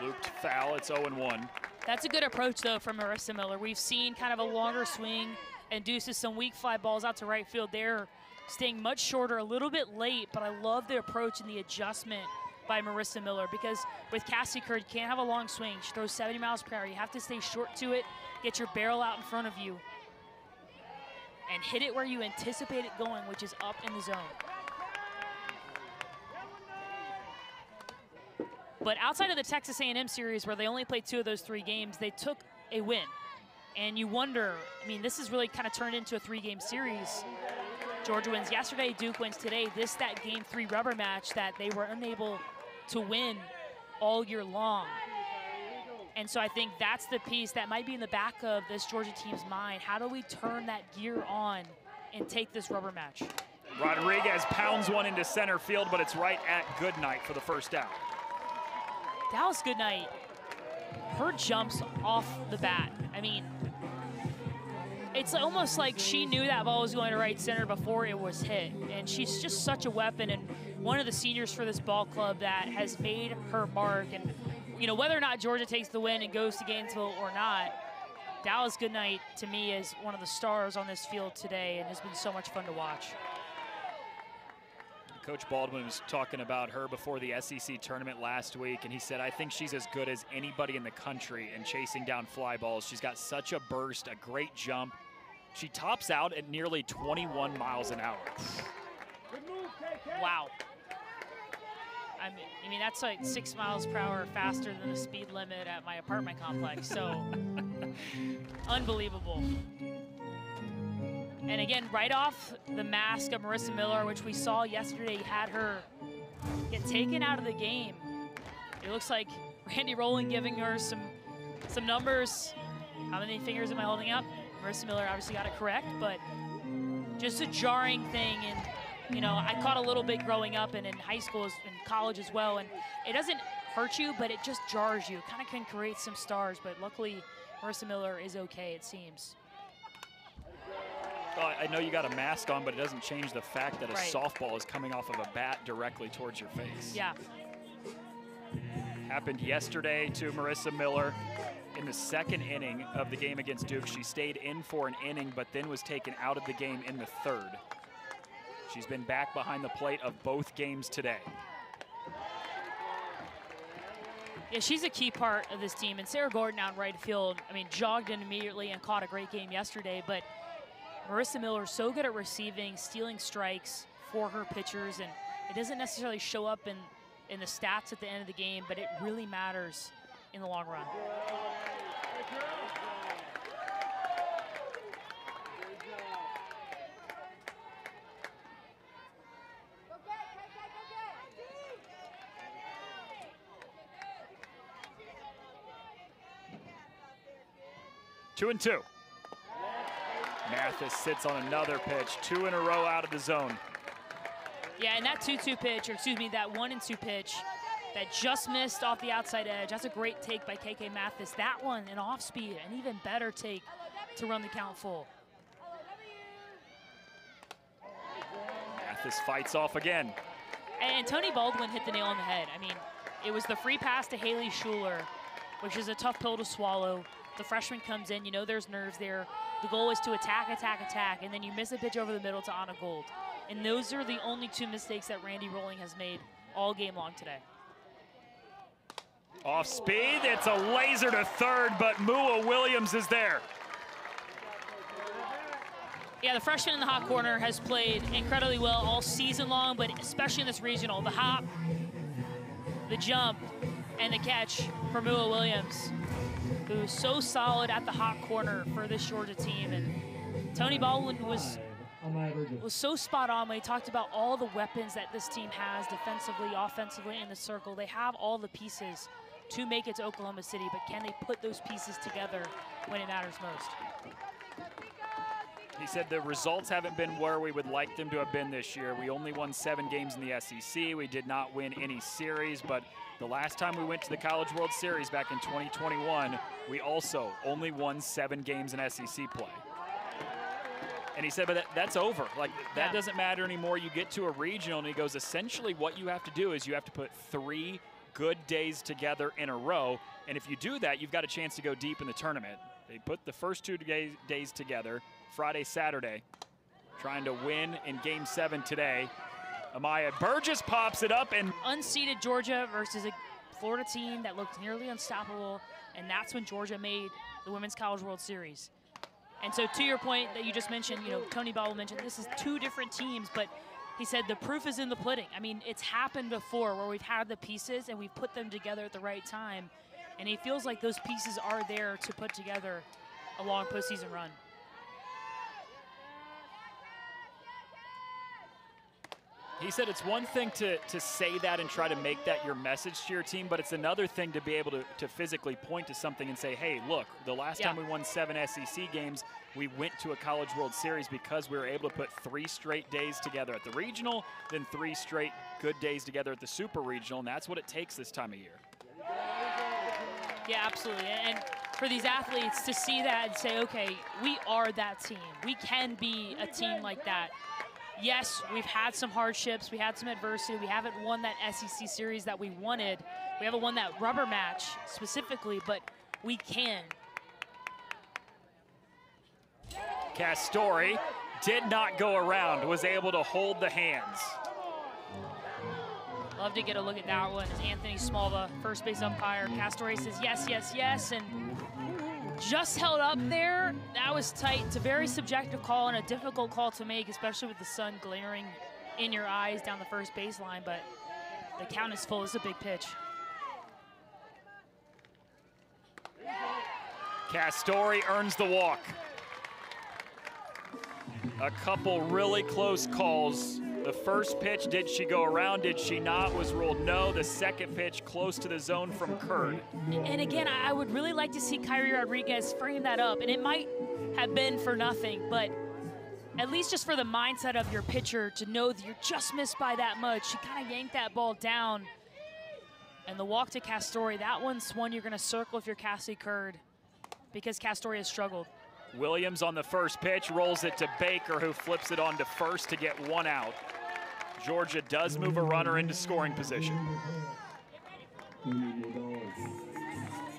Looped foul, it's 0-1. That's a good approach, though, from Marissa Miller. We've seen kind of a longer swing, induces some weak fly balls out to right field. They're staying much shorter, a little bit late, but I love the approach and the adjustment by Marissa Miller, because with Cassie Kerr, you can't have a long swing. She throws 70 miles per hour. You have to stay short to it, get your barrel out in front of you, and hit it where you anticipate it going, which is up in the zone. But outside of the Texas A&M series, where they only played 2 of those 3 games, they took a win. And you wonder, I mean, this has really kind of turned into a 3-game series. Georgia wins yesterday, Duke wins today. That game 3 rubber match that they were unable to win all year long. And so I think that's the piece that might be in the back of this Georgia team's mind. How do we turn that gear on and take this rubber match? Rodriguez pounds one into center field, but it's right at Goodnight for the first out. Dallas Goodnight, her jumps off the bat. I mean, it's almost like she knew that ball was going to right center before it was hit. And she's just such a weapon, and one of the seniors for this ball club that has made her mark. And, you know, whether or not Georgia takes the win and goes to Gainesville or not, Dallas Goodnight, to me, is one of the stars on this field today and has been so much fun to watch. Coach Baldwin was talking about her before the SEC tournament last week, and he said, I think she's as good as anybody in the country in chasing down fly balls. She's got such a burst, a great jump. She tops out at nearly 21 miles an hour. Wow. I mean, that's like 6 miles per hour faster than the speed limit at my apartment complex, so unbelievable. And again, right off the mask of Marissa Miller, which we saw yesterday, had her get taken out of the game. It looks like Randy Rowland giving her some numbers. How many fingers am I holding up? Marissa Miller obviously got it correct, but just a jarring thing. And, you know, I caught a little bit growing up and in high school and college as well. And it doesn't hurt you, but it just jars you. It kind of can create some stars, but luckily Marissa Miller is okay, it seems. Well, I know you got a mask on, but it doesn't change the fact that a softball is coming off of a bat directly towards your face. Yeah. Happened yesterday to Marissa Miller in the 2nd inning of the game against Duke. She stayed in for an inning, but then was taken out of the game in the 3rd. She's been back behind the plate of both games today. Yeah, she's a key part of this team. And Sarah Gordon out in right field, I mean, jogged in immediately and caught a great game yesterday, but Marissa Miller is so good at receiving, stealing strikes for her pitchers, and it doesn't necessarily show up in the stats at the end of the game, but it really matters in the long run. Two and 2. Mathis sits on another pitch, 2 in a row out of the zone. Yeah, and that 2-2 pitch, or excuse me, that 1-2 pitch that just missed off the outside edge, that's a great take by KK Mathis. That one, an off speed, an even better take to run the count full. Mathis fights off again. And Tony Baldwin hit the nail on the head. I mean, it was the free pass to Haley Schuler, which is a tough pill to swallow. The freshman comes in, you know there's nerves there. The goal is to attack, attack, attack, and then you miss a pitch over the middle to Anna Gold. And those are the only 2 mistakes that Randy Rowling has made all game long today. Off speed, it's a laser to 3rd, but Mua Williams is there. Yeah, the freshman in the hot corner has played incredibly well all season long, but especially in this regional. The hop, the jump, and the catch for Mua Williams, who's so solid at the hot corner for this Georgia team. And Tony Baldwin was so spot on when he talked about all the weapons that this team has defensively, offensively, in the circle. They have all the pieces to make it to Oklahoma City, but can they put those pieces together when it matters most? He said the results haven't been where we would like them to have been this year. We only won 7 games in the SEC. We did not win any series, but the last time we went to the College World Series back in 2021, we also only won 7 games in SEC play. And he said, but that's over. Like, that doesn't matter anymore. You get to a regional, and he goes, essentially what you have to do is you have to put 3 good days together in a row. And if you do that, you've got a chance to go deep in the tournament. They put the first 2 days together, Friday, Saturday, trying to win in Game 7 today. Amaya Burgess pops it up, and unseeded Georgia versus a Florida team that looked nearly unstoppable, and that's when Georgia made the Women's College World Series. And so to your point that you just mentioned, you know, Tony Bowell mentioned this is 2 different teams, but he said the proof is in the pudding. I mean, it's happened before where we've had the pieces and we've put them together at the right time, and he feels like those pieces are there to put together a long postseason run. he said it's one thing to say that and try to make that your message to your team, but it's another thing to be able to physically point to something and say, hey, look, the last time we won 7 SEC games, we went to a College World Series because we were able to put 3 straight days together at the regional, then 3 straight good days together at the super regional, and that's what it takes this time of year. Yeah, absolutely. And for these athletes to see that and say, okay, we are that team. We can be a team like that. Yes, we've had some hardships. We had some adversity. We haven't won that SEC series that we wanted. We haven't won that rubber match specifically, but we can. Castori did not go around, was able to hold the hands. Love to get a look at that one. As Anthony Smallva, first base umpire. Castori says yes, yes, yes, and just held up there. That was tight. It's a very subjective call and a difficult call to make, especially with the sun glaring in your eyes down the first baseline, but the count is full. It's a big pitch. Castori earns the walk. A couple really close calls. The first pitch, did she go around? Did she not? Was ruled no. The second pitch, close to the zone from Curd. And again, I would really like to see Kyrie Rodriguez frame that up. And it might have been for nothing, but at least just for the mindset of your pitcher to know that you're just missed by that much. She kind of yanked that ball down. And the walk to Castori, that one's one you're going to circle if you're Cassie Curd, because Castori has struggled. Williams on the first pitch, rolls it to Baker, who flips it on to first to get 1 out. Georgia does move a runner into scoring position.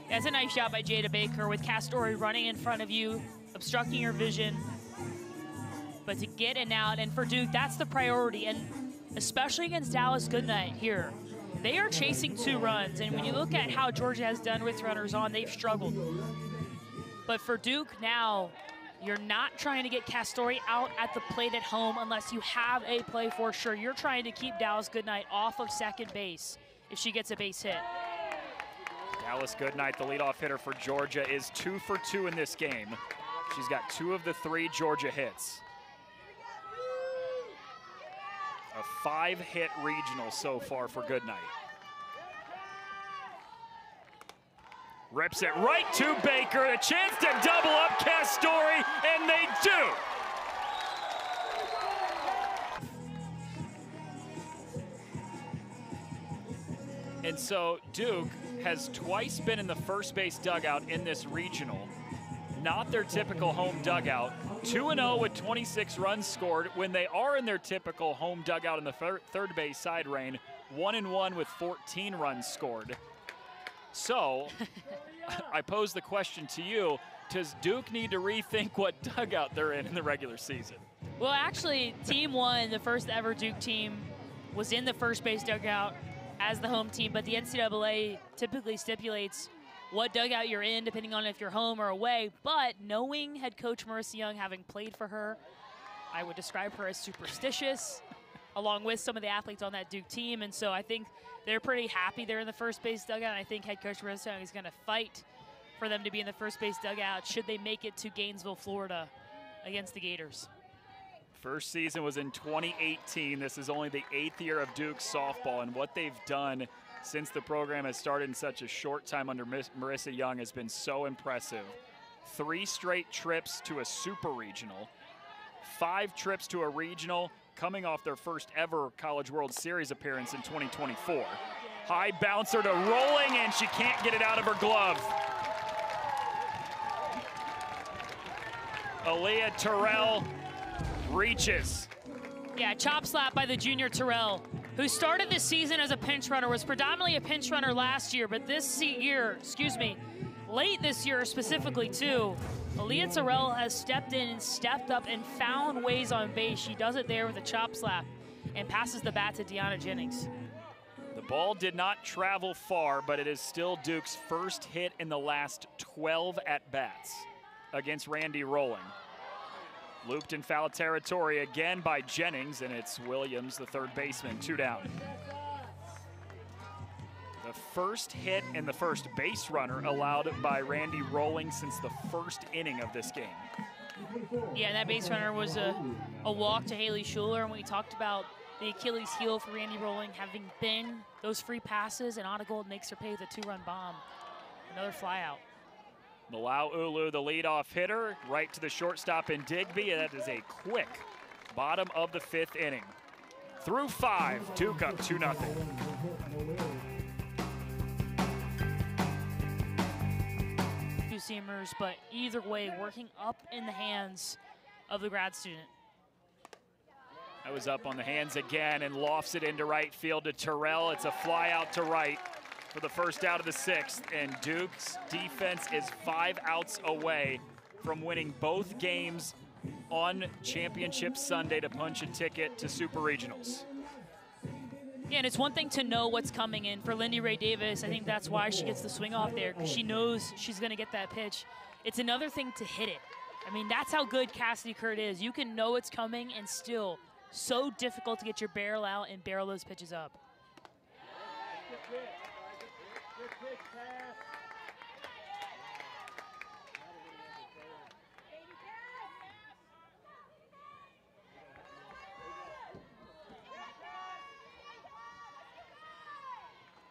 That's a nice job by Jada Baker with Castori running in front of you, obstructing your vision. But to get an out, and for Duke, that's the priority, and especially against Dallas Goodnight here. They are chasing 2 runs, and when you look at how Georgia has done with runners on, they've struggled. But for Duke now, you're not trying to get Castori out at the plate at home unless you have a play for sure. You're trying to keep Dallas Goodnight off of second base if she gets a base hit. Dallas Goodnight, the leadoff hitter for Georgia, is 2 for 2 in this game. She's got 2 of the 3 Georgia hits. A 5-hit regional so far for Goodnight. Rips it right to Baker, a chance to double up Castori, and they do. And so Duke has twice been in the first base dugout in this regional. Not their typical home dugout. 2-0 with 26 runs scored when they are in their typical home dugout in the third base side lane. 1-1 with 14 runs scored. So, I pose the question to you, does Duke need to rethink what dugout they're in the regular season? Well, actually, Team 1, the first ever Duke team, was in the first base dugout as the home team, but the NCAA typically stipulates what dugout you're in, depending on if you're home or away. But knowing head coach Marissa Young, having played for her, I would describe her as superstitious, along with some of the athletes on that Duke team. And so I think they're pretty happy they're in the first base dugout. I think head coach Marissa Young is going to fight for them to be in the first base dugout should they make it to Gainesville, Florida against the Gators. First season was in 2018. This is only the 8th year of Duke softball, and what they've done since the program has started in such a short time under Marissa Young has been so impressive. 3 straight trips to a super regional, 5 trips to a regional, coming off their first ever College World Series appearance in 2024. High bouncer to rolling, and she can't get it out of her glove. Aaliyah Terrell reaches. Yeah, chop slap by the junior Terrell. who started this season as a pinch runner, was predominantly a pinch runner last year, but this year, late this year specifically too, Aaliyah Terrell has stepped in and stepped up and found ways on base. She does it there with a chop slap and passes the bat to Deanna Jennings. The ball did not travel far, but it is still Duke's first hit in the last 12 at-bats against Randy Rolling. Looped in foul territory again by Jennings, and it's Williams, the third baseman, 2 down. The first hit and the first base runner allowed by Randy Rolling since the first inning of this game. Yeah, and that base runner was a walk to Haley Schuler, and we talked about the Achilles heel for Randy Rolling having been those free passes, and Anna Gold makes her pay with a 2-run bomb. Another flyout. Malau Ulu, the leadoff hitter, right to the shortstop in Digby. That is a quick bottom of the 5th inning. Through 5, Duke up 2-0. Two-seamers, but either way, working up in the hands of the grad student. That was up on the hands again and lofts it into right field to Terrell. It's a fly out to right for the first out of the 6th, and Duke's defense is 5 outs away from winning both games on Championship Sunday to punch a ticket to Super Regionals. Yeah, and it's one thing to know what's coming in. For Lindy Ray Davis, I think that's why she gets the swing off there, because she knows she's going to get that pitch. It's another thing to hit it. I mean, that's how good Cassidy Kurt is. You can know it's coming, and still so difficult to get your barrel out and barrel those pitches up.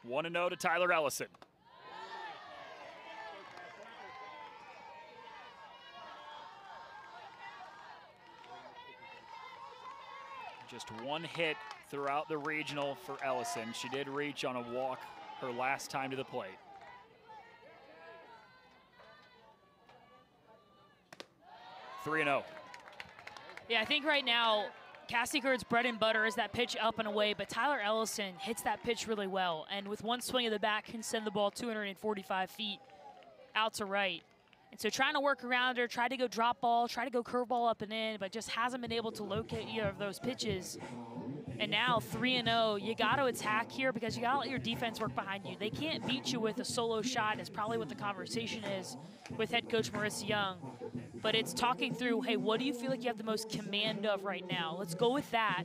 1-0 to Tyler Ellison. Just one hit throughout the regional for Ellison. She did reach on a walk her last time to the plate. (3-0). Yeah, I think right now, Cassie Kurt's bread and butter is that pitch up and away, but Tyler Ellison hits that pitch really well, and with one swing of the bat can send the ball 245 feet out to right. And so trying to work around her, try to go drop ball, try to go curveball up and in, but just hasn't been able to locate either of those pitches. And now 3-0, you got to attack here because you got to let your defense work behind you. They can't beat you with a solo shot, is probably what the conversation is with head coach Marissa Young. But it's talking through, hey, what do you feel like you have the most command of right now? Let's go with that,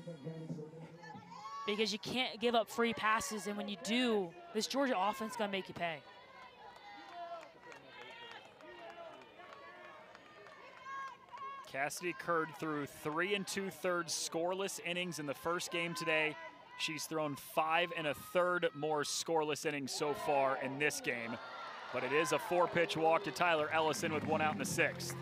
because you can't give up free passes, and when you do, this Georgia offense is going to make you pay. Cassidy Kurd threw 3 2/3 scoreless innings in the first game today. She's thrown 5 1/3 more scoreless innings so far in this game. But it is a 4-pitch walk to Tyler Ellison with 1 out in the 6th.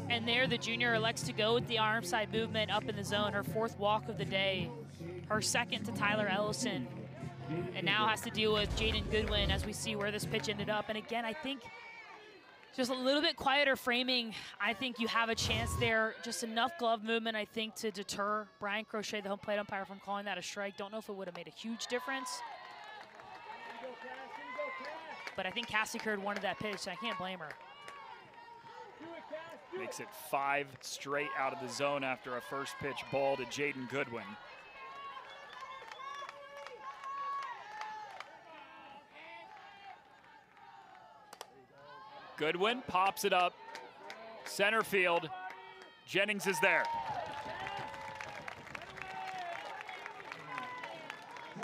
And there, the junior elects to go with the arm side movement up in the zone, her 4th walk of the day, her 2nd to Tyler Ellison. And now has to deal with Jaden Goodwin as we see where this pitch ended up. And again, I think just a little bit quieter framing. I think you have a chance there. Just enough glove movement, I think, to deter Brian Crochet, the home plate umpire, from calling that a strike. Don't know if it would have made a huge difference. But I think Cassie Curd wanted that pitch, so I can't blame her. Makes it 5 straight out of the zone after a first pitch ball to Jaden Goodwin. Goodwin pops it up, center field. Jennings is there.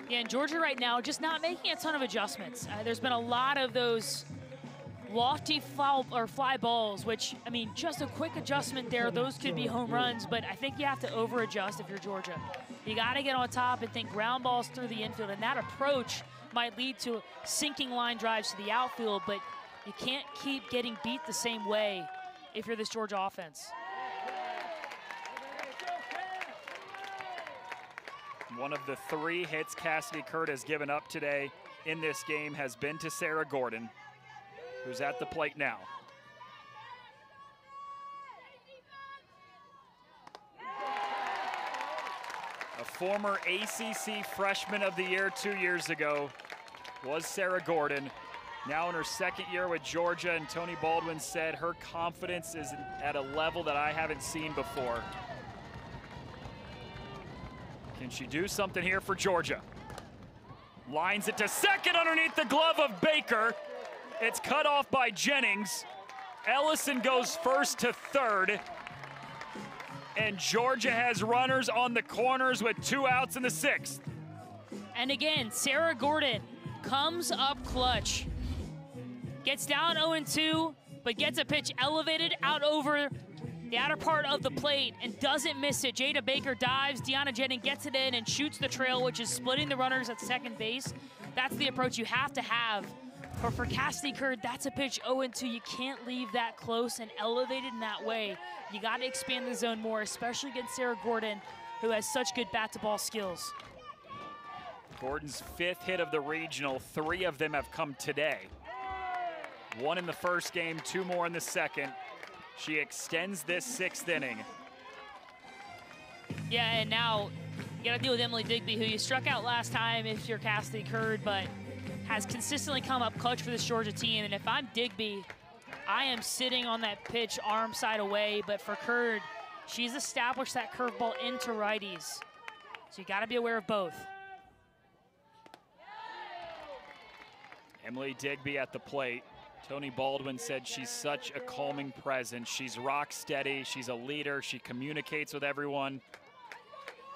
Yeah, and Georgia right now just not making a ton of adjustments. There's been a lot of those lofty foul or fly balls, which, I mean, just a quick adjustment there, those could be home runs, but I think you have to over adjust if you're Georgia. You got to get on top and think ground balls through the infield, and that approach might lead to sinking line drives to the outfield, but you can't keep getting beat the same way if you're this Georgia offense. One of the 3 hits Cassidy Kurd has given up today in this game has been to Sarah Gordon, who's at the plate now. A former ACC Freshman of the Year 2 years ago was Sarah Gordon. Now in her second year with Georgia, and Tony Baldwin said her confidence is at a level that I haven't seen before. Can she do something here for Georgia? Lines it to second underneath the glove of Baker. It's cut off by Jennings. Ellison goes first to third. And Georgia has runners on the corners with 2 outs in the 6th. And again, Sarah Gordon comes up clutch. Gets down 0-2, but gets a pitch elevated out over the outer part of the plate and doesn't miss it. Jada Baker dives, Deanna Jennings gets it in and shoots the trail, which is splitting the runners at second base. That's the approach you have to have. But for Cassidy Curd, that's a pitch 0-2. You can't leave that close and elevated in that way. You got to expand the zone more, especially against Sarah Gordon, who has such good bat-to-ball skills. Gordon's 5th hit of the regional. 3 of them have come today. 1 in the first game, 2 more in the second. She extends this 6th inning. Yeah, and now you got to deal with Emily Digby, who you struck out last time if you're Cassidy Curd, but has consistently come up clutch for this Georgia team. And if I'm Digby, I am sitting on that pitch arm side away, but for Curd, she's established that curveball into righties. So you got to be aware of both. Emily Digby at the plate. Tony Baldwin said she's such a calming presence. She's rock steady, she's a leader, she communicates with everyone.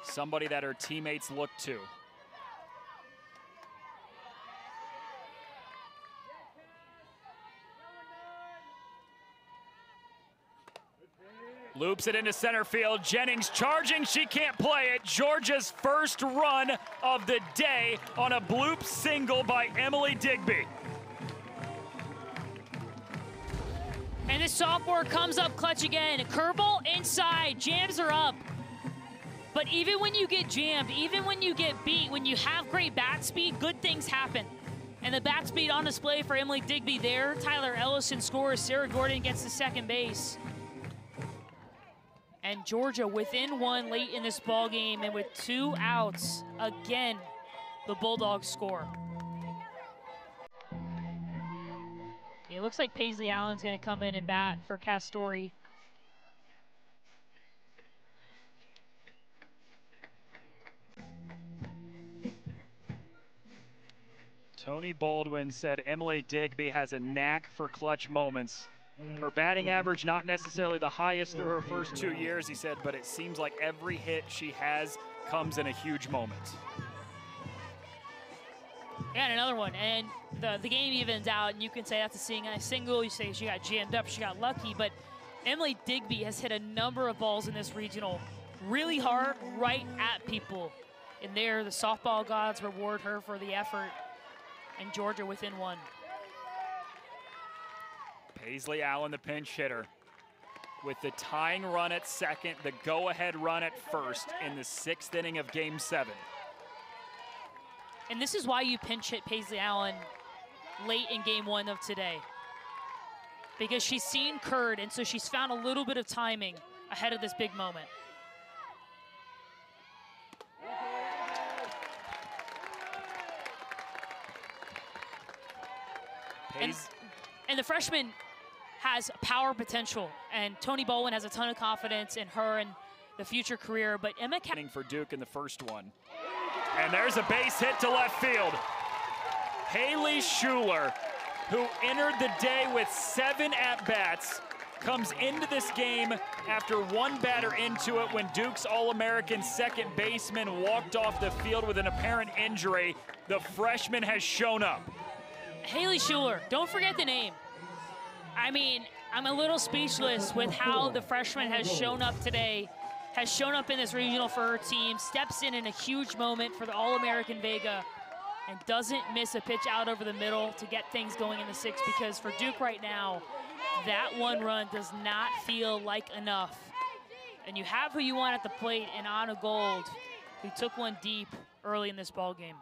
Somebody that her teammates look to. Loops it into center field. Jennings charging, she can't play it. Georgia's first run of the day on a bloop single by Emily Digby. And this sophomore comes up clutch again. Curveball inside, jams her up. But even when you get jammed, even when you get beat, when you have great bat speed, good things happen. And the bat speed on display for Emily Digby there. Tyler Ellison scores. Sarah Gordon gets to second base. And Georgia within 1 late in this ball game, and with 2 outs, again, the Bulldogs score. It looks like Paisley Allen's going to come in and bat for Castori. Tony Baldwin said Emily Digby has a knack for clutch moments. Her batting average not necessarily the highest through her first 2 years, he said, but it seems like every hit she has comes in a huge moment. Yeah, and another one, and the game evens out, and you can say that's a single, you say she got jammed up, she got lucky, but Emily Digby has hit a number of balls in this regional really hard, right at people. And there, the softball gods reward her for the effort, and Georgia within 1. Paisley Allen, the pinch hitter, with the tying run at second, the go-ahead run at first in the 6th inning of Game 7. And this is why you pinch hit Paisley Allen late in Game 1 of today. Because she's seen Curd, and so she's found a little bit of timing ahead of this big moment. And the freshman has power potential, and Tony Baldwin has a ton of confidence in her and the future career, but Emma for Duke in the first one. And there's a base hit to left field. Haley Schuler, who entered the day with 7 at-bats, comes into this game after 1 batter into it when Duke's All-American second baseman walked off the field with an apparent injury. The freshman has shown up. Haley Schuler, don't forget the name. I mean, I'm a little speechless with how the freshman has shown up today, has shown up in this regional for her team, steps in a huge moment for the All-American Vega, and doesn't miss a pitch out over the middle to get things going in the 6th, because for Duke right now, that 1 run does not feel like enough. And you have who you want at the plate in Anna Gold, who took 1 deep early in this ball game.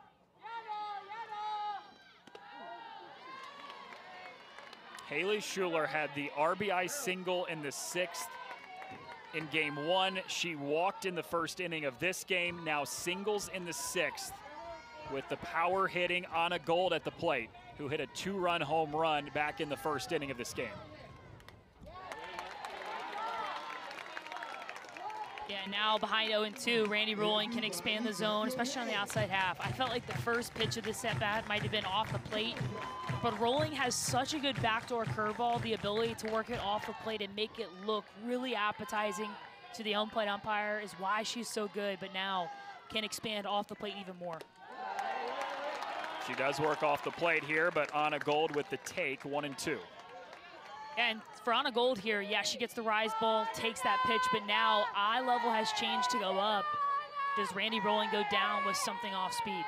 Haley Schuler had the RBI single in the 6th in game 1. She walked in the first inning of this game, now singles in the 6th with the power hitting Anna Gold at the plate, who hit a 2-run home run back in the first inning of this game. Yeah, now behind 0-2, Randy Rolling can expand the zone, especially on the outside half. I felt like the first pitch of this at-bat might have been off the plate, but Rolling has such a good backdoor curveball, the ability to work it off the plate and make it look really appetizing to the home plate umpire is why she's so good, but now can expand off the plate even more. She does work off the plate here, but Anna Gold with the take, 1-2. And for Anna Gold here, yeah, she gets the rise ball, takes that pitch, but now eye level has changed to go up. Does Randy Rolling go down with something off speed?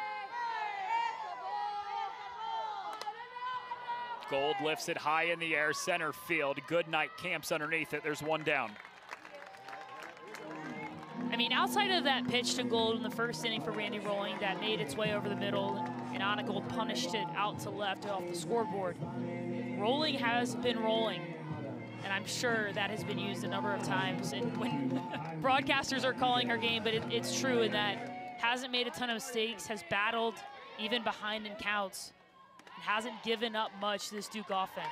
Gold lifts it high in the air, center field. Goodnight camps underneath it. There's one down. I mean, outside of that pitch to Gold in the first inning for Randy Rolling that made its way over the middle, and Anna Gold punished it out to left off the scoreboard, Rolling has been rolling, and I'm sure that has been used a number of times. And when broadcasters are calling her game, but it's true in that hasn't made a ton of mistakes, has battled even behind in counts, and hasn't given up much to this Duke offense.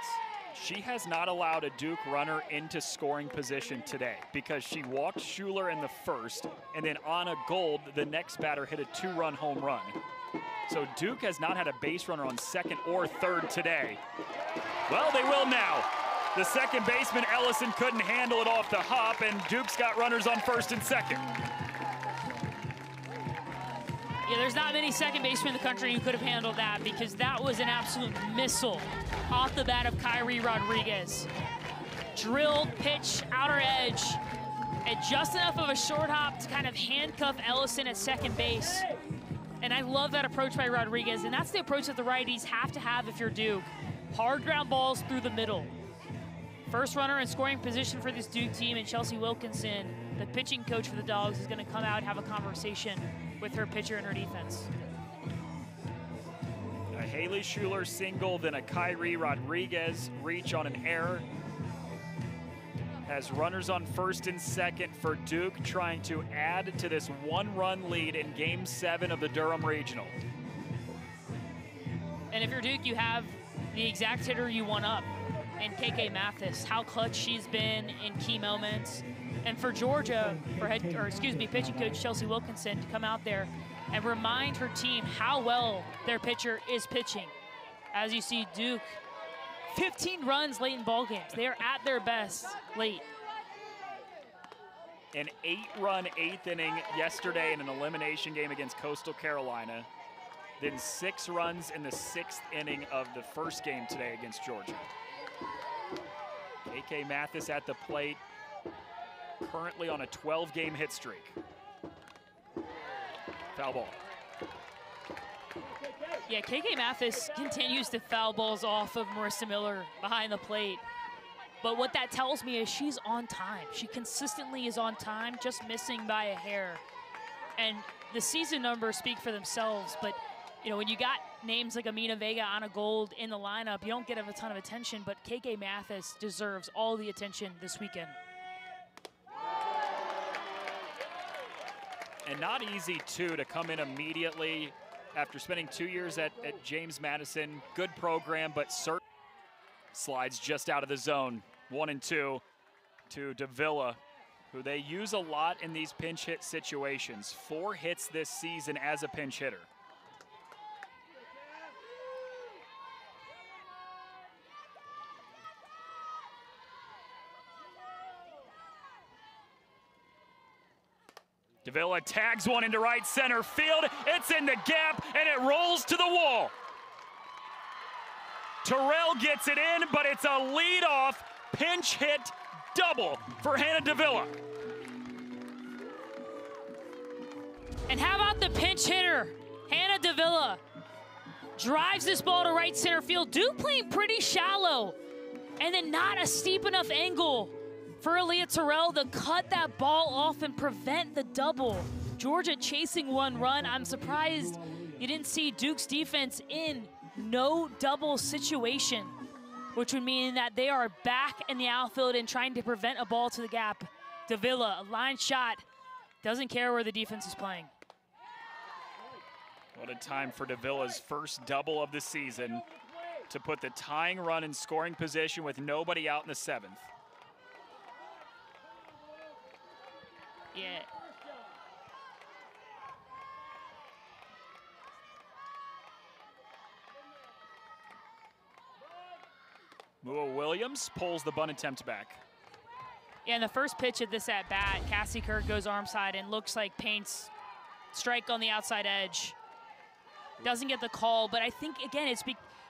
She has not allowed a Duke runner into scoring position today because she walked Schuler in the first, and then Anna Gold, the next batter, hit a 2-run home run. So Duke has not had a base runner on second or third today. Well, they will now. The second baseman, Ellison, couldn't handle it off the hop, and Duke's got runners on first and second. Yeah, there's not many second basemen in the country who could have handled that because that was an absolute missile off the bat of Kyrie Rodriguez. Drilled pitch, outer edge, and just enough of a short hop to kind of handcuff Ellison at second base. And I love that approach by Rodriguez, and that's the approach that the righties have to have if you're Duke. Hard ground balls through the middle. First runner in scoring position for this Duke team, and Chelsea Wilkinson, the pitching coach for the Dogs, is going to come out and have a conversation with her pitcher and her defense. A Haley Schuler single, then a Kyrie Rodriguez reach on an error. Has runners on first and second for Duke, trying to add to this 1-run lead in Game 7 of the Durham Regional. And if you're Duke, you have the exact hitter you want up in KK Mathis. How clutch she's been in key moments. And for Georgia, pitching coach Chelsea Wilkinson to come out there and remind her team how well their pitcher is pitching. As you see, Duke, 15 runs late in ball games. They are at their best late. An 8-run 8th inning yesterday in an elimination game against Coastal Carolina. Then 6 runs in the 6th inning of the first game today against Georgia. KK Mathis at the plate, currently on a 12-game hit streak. Foul ball. Yeah, KK Mathis continues to foul balls off of Marissa Miller behind the plate. But what that tells me is she's on time. She consistently is on time, just missing by a hair. And the season numbers speak for themselves, but you know, when you got names like Amina Vega, Anna Gold in the lineup, you don't get a ton of attention, but KK Mathis deserves all the attention this weekend. And not easy, too, to come in immediately after spending 2 years at James Madison. Good program, but certain slides just out of the zone. 1-2 to Davila, who they use a lot in these pinch hit situations. 4 hits this season as a pinch hitter. Davila tags one into right center field. It's in the gap, and it rolls to the wall. Terrell gets it in, but it's a leadoff pinch hit double for Hannah Davila. And how about the pinch hitter, Hannah Davila? Drives this ball to right center field. Duke playing pretty shallow, and then not a steep enough angle for Aaliyah Terrell to cut that ball off and prevent the double. Georgia chasing 1 run. I'm surprised you didn't see Duke's defense in no double situation, which would mean that they are back in the outfield and trying to prevent a ball to the gap Davila, a line shot. Doesn't care where the defense is playing. What a time for Davila's first double of the season to put the tying run in scoring position with nobody out in the 7th. Yeah. Mua Williams pulls the bunt attempt back. Yeah, and the first pitch of this at-bat, Cassie Kerr goes arm side and looks like paints strike on the outside edge. Doesn't get the call, but I think, again, it's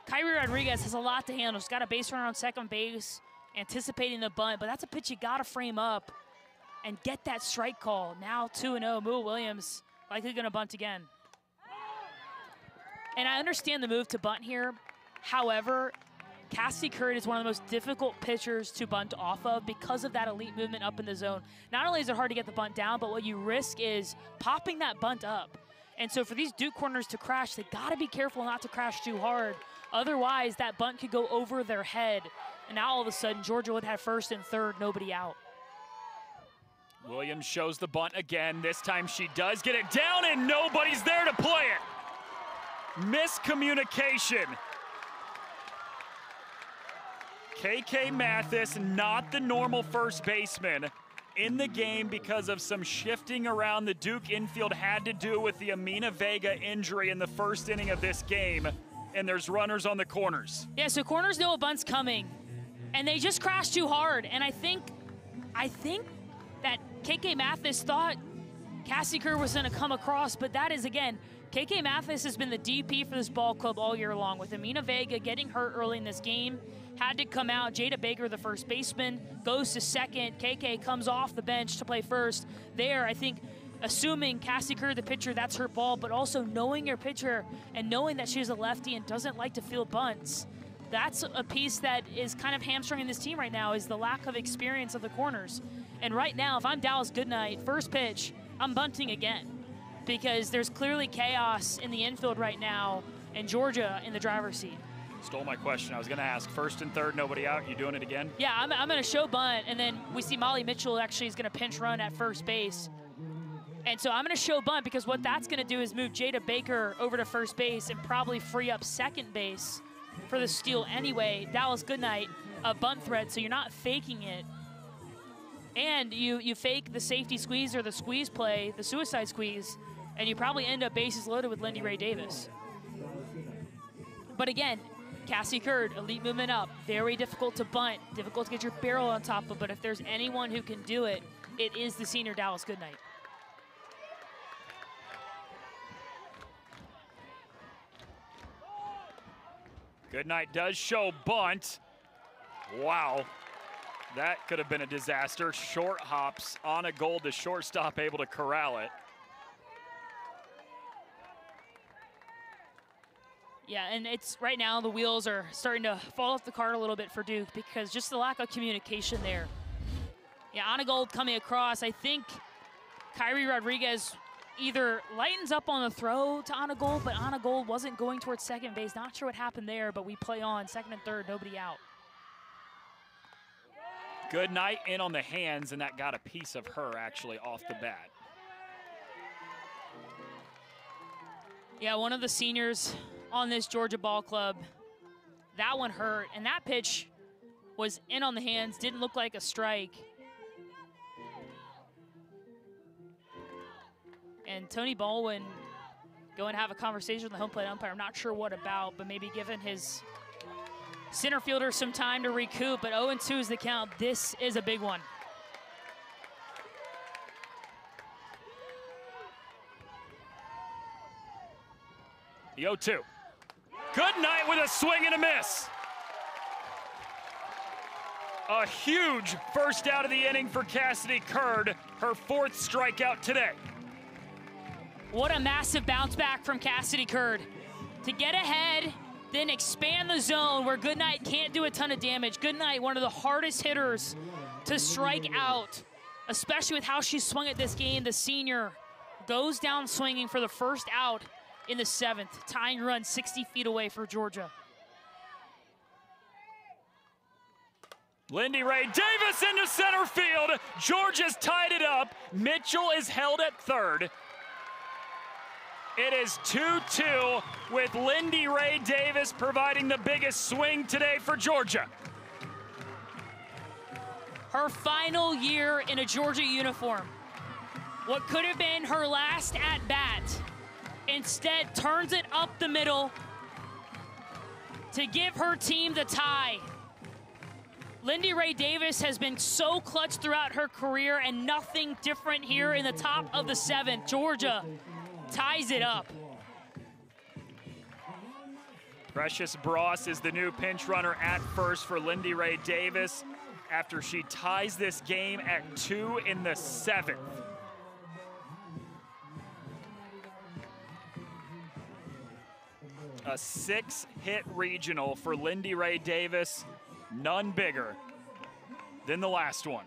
Kyrie Rodriguez has a lot to handle. She's got a base runner on second base, anticipating the bunt, but that's a pitch you got to frame up and get that strike call. Now 2-0, Mua Williams likely going to bunt again. And I understand the move to bunt here. However, Cassie Curd is one of the most difficult pitchers to bunt off of because of that elite movement up in the zone. Not only is it hard to get the bunt down, but what you risk is popping that bunt up. And so for these Duke corners to crash, they got to be careful not to crash too hard. Otherwise, that bunt could go over their head. And now all of a sudden, Georgia would have first and third, nobody out. Williams shows the bunt again. This time she does get it down and nobody's there to play it. Miscommunication. KK Mathis, not the normal first baseman in the game because of some shifting around the Duke infield had to do with the Amina Vega injury in the first inning of this game. And there's runners on the corners. Yeah, so corners know a bunt's coming. And they just crashed too hard. And I think that KK Mathis thought Cassie Kerr was going to come across, but that is, again, KK Mathis has been the DP for this ball club all year long. With Amina Vega getting hurt early in this game, had to come out. Jada Baker, the first baseman, goes to second. KK comes off the bench to play first. There, I think, assuming Cassie Kerr, the pitcher, that's her ball, but also knowing your pitcher and knowing that she's a lefty and doesn't like to field bunts, that's a piece that is kind of hamstringing this team right now, is the lack of experience of the corners. And right now, if I'm Dallas Goodnight, first pitch, I'm bunting again, because there's clearly chaos in the infield right now and Georgia in the driver's seat. Stole my question. I was going to ask, first and third, nobody out. You doing it again? Yeah, I'm going to show bunt, and then we see Molly Mitchell actually is going to pinch run at first base. And so I'm going to show bunt because what that's going to do is move Jada Baker over to first base and probably free up second base for the steal anyway. Dallas Goodnight, a bunt threat, so you're not faking it. And you fake the safety squeeze or the squeeze play, the suicide squeeze, and you probably end up bases loaded with Lindy Ray Davis. But again, Cassie Curd, elite movement up, very difficult to bunt, difficult to get your barrel on top of, but if there's anyone who can do it, it is the senior Dallas Goodnight. Goodnight does show bunt. Wow, that could have been a disaster. Short hops on a goal, the shortstop able to corral it. Yeah, and it's right now the wheels are starting to fall off the cart a little bit for Duke because just the lack of communication there. Yeah, Anagold coming across. I think Kyrie Rodriguez either lightens up on the throw to Anagold, but Anagold wasn't going towards second base. Not sure what happened there, but we play on second and third, nobody out. Goodnight in on the hands, and that got a piece of her actually off the bat. Yeah, one of the seniors on this Georgia ball club, that one hurt, and that pitch was in on the hands, didn't look like a strike. And Tony Baldwin go and have a conversation with the home plate umpire. I'm not sure what about, but maybe giving his center fielder some time to recoup. But 0-2 is the count. This is a big one. The 0-2. Goodnight with a swing and a miss. A huge first out of the inning for Cassidy Curd, her fourth strikeout today. What a massive bounce back from Cassidy Curd. To get ahead, then expand the zone where Goodnight can't do a ton of damage. Goodnight, one of the hardest hitters to strike out, especially with how she swung at this game. The senior goes down swinging for the first out in the seventh. Tying run 60 feet away for Georgia. Lindy Ray Davis into center field. Georgia's tied it up. Mitchell is held at third. It is 2-2 with Lindy Ray Davis providing the biggest swing today for Georgia. Her final year in a Georgia uniform. What could have been her last at-bat instead turns it up the middle to give her team the tie. Lindy Ray Davis has been so clutch throughout her career, and nothing different here in the top of the seventh. Georgia ties it up. Precious Bross is the new pinch runner at first for Lindy Ray Davis after she ties this game at 2 in the 7th. A 6-hit regional for Lindy Ray Davis, none bigger than the last one.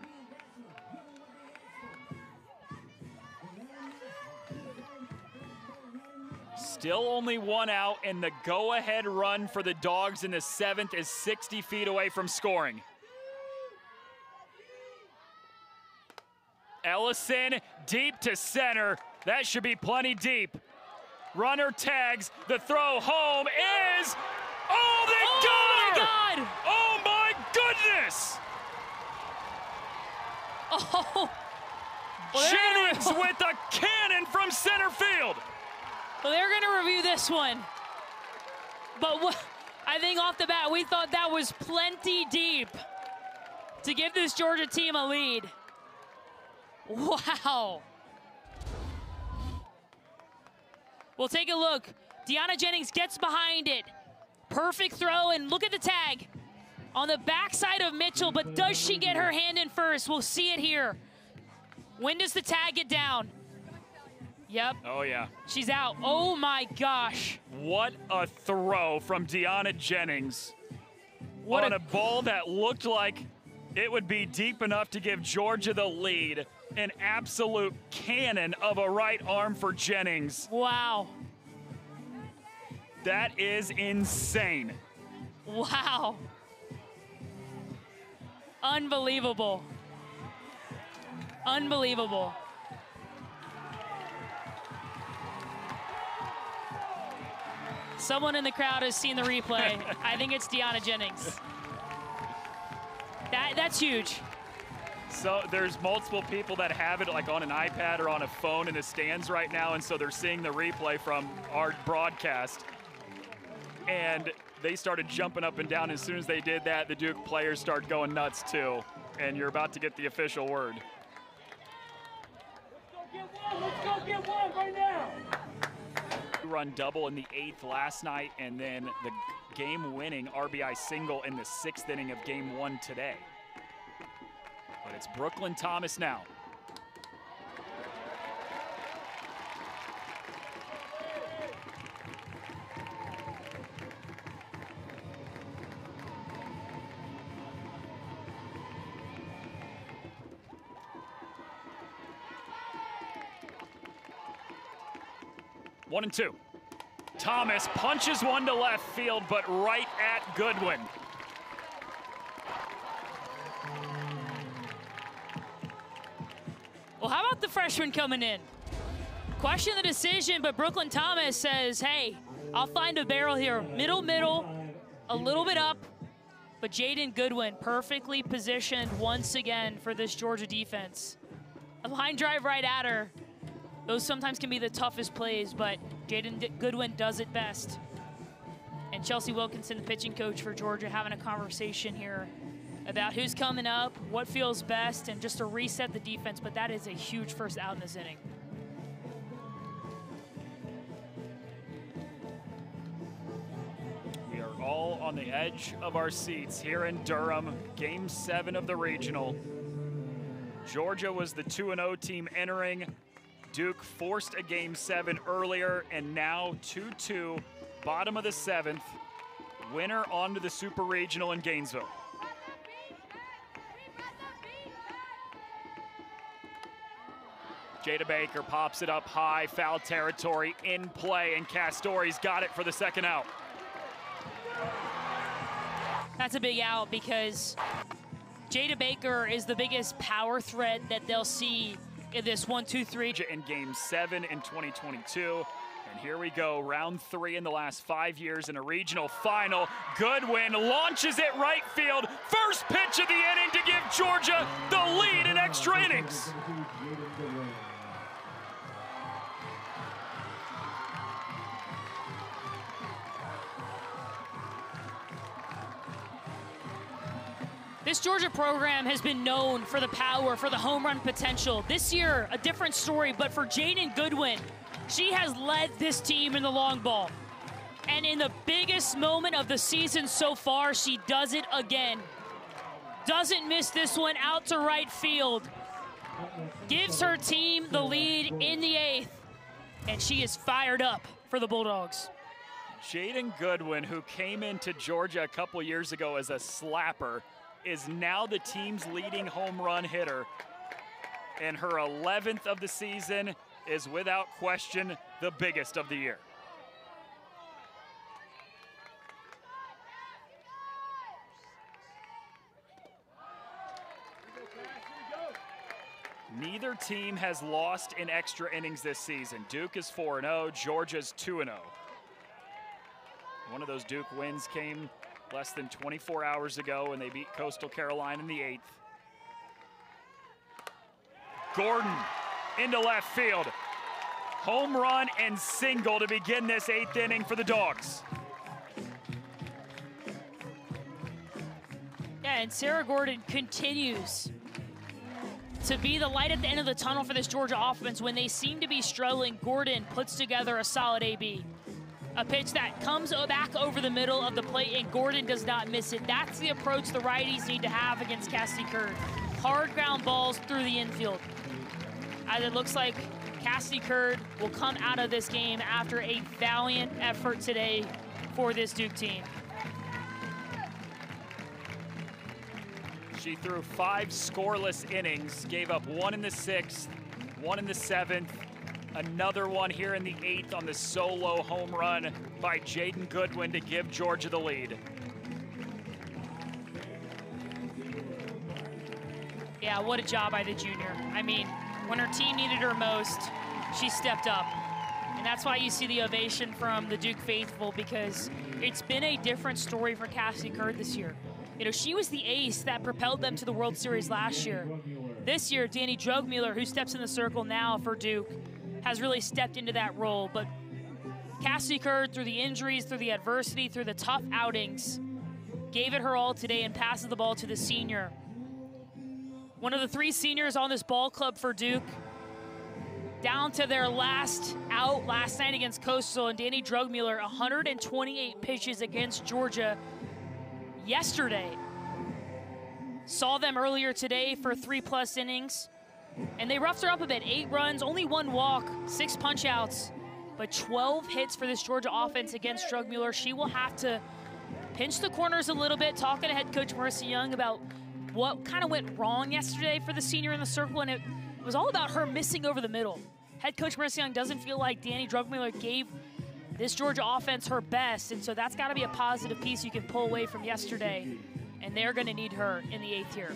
Still only one out, and the go-ahead run for the Dogs in the 7th is 60 feet away from scoring. Ellison deep to center. That should be plenty deep. Runner tags. The throw home is... Oh, they got her! God! Oh, my goodness! Oh! Jennings with a cannon from center field. Well, they're going to review this one. But I think off the bat, we thought that was plenty deep to give this Georgia team a lead. Wow. We'll take a look. Deanna Jennings gets behind it. Perfect throw, and look at the tag on the backside of Mitchell, but does she get her hand in first? We'll see it here. When does the tag get down? Yep. Oh, yeah. She's out. Oh, my gosh. What a throw from Deanna Jennings. On a ball that looked like it would be deep enough to give Georgia the lead. An absolute cannon of a right arm for Jennings. Wow. That is insane. Wow. Unbelievable. Unbelievable. Someone in the crowd has seen the replay. I think it's Deanna Jennings. That's huge. So there's multiple people that have it like on an iPad or on a phone in the stands right now, and so they're seeing the replay from our broadcast. And they started jumping up and down. As soon as they did that, the Duke players started going nuts too. And you're about to get the official word. Let's go get one right now. Run double in the 8th last night, and then the game-winning RBI single in the 6th inning of Game 1 today. But it's Brooklyn Thomas now. One and two. Thomas punches one to left field, but right at Goodwin. Well, how about the freshman coming in? Question the decision, but Brooklyn Thomas says, hey, I'll find a barrel here. Middle, a little bit up. But Jaden Goodwin perfectly positioned once again for this Georgia defense. A line drive right at her. Those sometimes can be the toughest plays, but Jaden Goodwin does it best. And Chelsea Wilkinson, the pitching coach for Georgia, having a conversation here about who's coming up, what feels best, and just to reset the defense. But that is a huge first out in this inning. We are all on the edge of our seats here in Durham, Game 7 of the regional. Georgia was the 2-0 team entering. Duke forced a Game 7 earlier, and now 2-2, bottom of the 7th. Winner on to the Super Regional in Gainesville. Jada Baker pops it up high, foul territory, in play, and Castori's got it for the second out. That's a big out because Jada Baker is the biggest power threat that they'll see in this 1-2-3. In Game 7 in 2022. And here we go, round 3 in the last 5 years in a regional final. Goodwin launches it right field. First pitch of the inning to give Georgia the lead in extra innings. This Georgia program has been known for the power, for the home run potential. This year, a different story, but for Jaden Goodwin, she has led this team in the long ball. And in the biggest moment of the season so far, she does it again. Doesn't miss this one out to right field. Gives her team the lead in the 8th. And she is fired up for the Bulldogs. Jaden Goodwin, who came into Georgia a couple years ago as a slapper, is now the team's leading home run hitter. And her 11th of the season is without question the biggest of the year. Neither team has lost in extra innings this season. Duke is 4-0, Georgia's 2-0. One of those Duke wins came less than 24 hours ago when they beat Coastal Carolina in the 8th. Gordon into left field. Home run and single to begin this 8th inning for the Dogs. Yeah, and Sarah Gordon continues to be the light at the end of the tunnel for this Georgia offense. When they seem to be struggling, Gordon puts together a solid AB. A pitch that comes back over the middle of the plate, and Gordon does not miss it. That's the approach the righties need to have against Cassidy Curd. Hard ground balls through the infield. As it looks like Cassidy Curd will come out of this game after a valiant effort today for this Duke team. She threw 5 scoreless innings, gave up 1 in the 6th, 1 in the 7th, another one here in the 8th on the solo home run by Jaden Goodwin to give Georgia the lead. Yeah, what a job by the junior. I mean, when her team needed her most, she stepped up. And that's why you see the ovation from the Duke faithful, because it's been a different story for Cassidy Curd this year. You know, she was the ace that propelled them to the World Series last year. This year, Danny Drugmuller, who steps in the circle now for Duke, has really stepped into that role. But Cassidy Curd, through the injuries, through the adversity, through the tough outings, gave it her all today and passes the ball to the senior. One of the 3 seniors on this ball club for Duke, down to their last out last night against Coastal, and Danny Drugmuller, 128 pitches against Georgia yesterday. Saw them earlier today for 3+ innings, and they roughed her up a bit. 8 runs, only 1 walk, 6 punch outs, but 12 hits for this Georgia offense against Drugmuller. She will have to pinch the corners a little bit, talking to head coach Marissa Young about what kind of went wrong yesterday for the senior in the circle, and it was all about her missing over the middle. Head coach Marissa Young doesn't feel like Danny Drugmuller gave this Georgia offense her best, and so that's got to be a positive piece you can pull away from yesterday, and they're going to need her in the 8th here.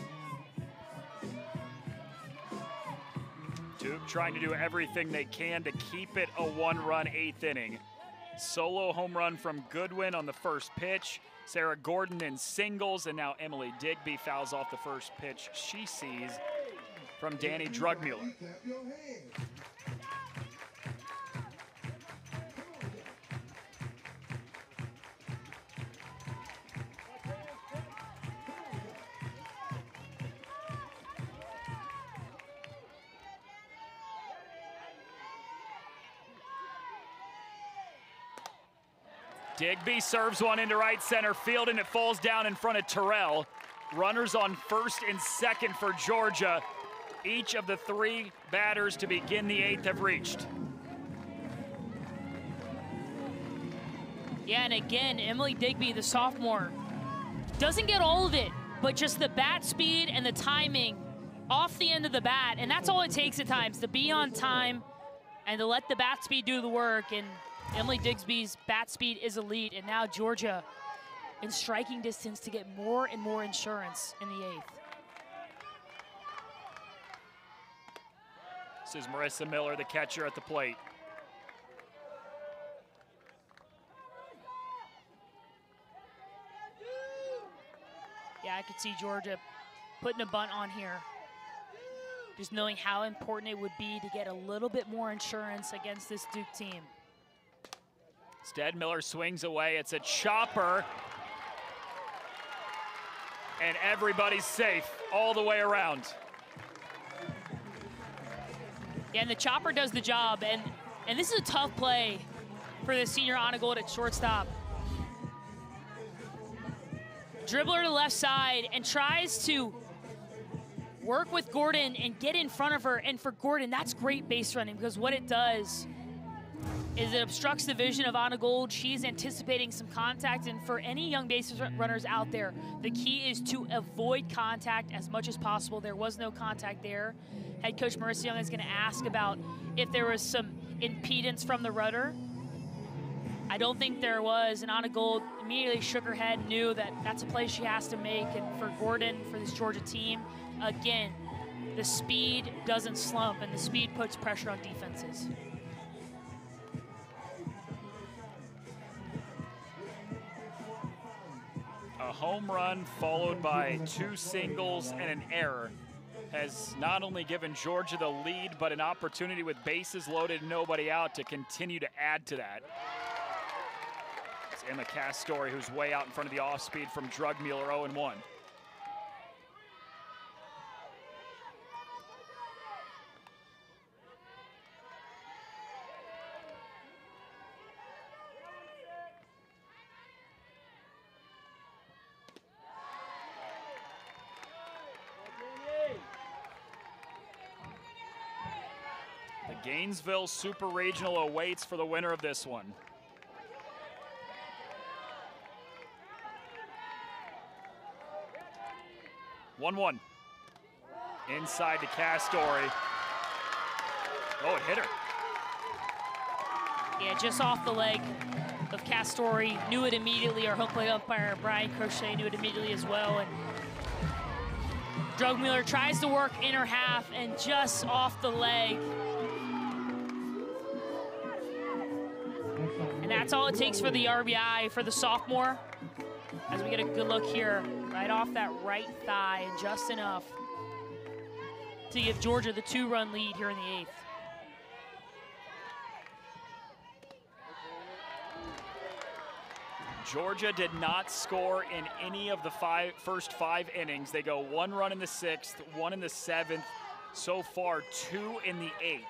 Duke trying to do everything they can to keep it a 1-run 8th inning. Solo home run from Goodwin on the first pitch. Sarah Gordon in singles, and now Emily Digby fouls off the first pitch she sees from Danny Drugmuller. Digby serves one into right center field, and it falls down in front of Terrell. Runners on first and second for Georgia. Each of the 3 batters to begin the 8th have reached. Yeah, and again, Emily Digby, the sophomore, doesn't get all of it, but just the bat speed and the timing off the end of the bat, and that's all it takes at times, to be on time and to let the bat speed do the work. And Emily Digby's bat speed is elite, and now Georgia in striking distance to get more and more insurance in the 8th. This is Marissa Miller, the catcher at the plate. Yeah, I could see Georgia putting a bunt on here. Just knowing how important it would be to get a little bit more insurance against this Duke team. Instead, Miller swings away. It's a chopper. And everybody's safe all the way around. Yeah, and the chopper does the job. And this is a tough play for the senior Anna Gold at shortstop. Dribbler to the left side and tries to work with Gordon and get in front of her. And for Gordon, that's great base running, because what it does is it obstructs the vision of Anna Gold. She's anticipating some contact, and for any young base runners out there, the key is to avoid contact as much as possible. There was no contact there. Head coach Marissa Young is going to ask about if there was some impedance from the rudder. I don't think there was, and Anna Gold immediately shook her head and knew that that's a play she has to make. And for Gordon, for this Georgia team, again, the speed doesn't slump, and the speed puts pressure on defenses. A home run followed by 2 singles and an error has not only given Georgia the lead, but an opportunity with bases loaded and nobody out to continue to add to that. It's Emma Castori, who's way out in front of the off-speed from Drugmuller, 0-1. Gainesville Super Regional awaits for the winner of this one. One. Inside to Castori. Oh, it hit her. Yeah, just off the leg of Castori. Knew it immediately. Our home plate umpire, Brian Crochet, knew it immediately as well. And Drugmuller tries to work inner half, and just off the leg. And that's all it takes for the RBI for the sophomore. As we get a good look here, right off that right thigh, and just enough to give Georgia the 2-run lead here in the 8th. Georgia did not score in any of the first 5 innings. They go 1 run in the 6th, 1 in the 7th, so far 2 in the 8th.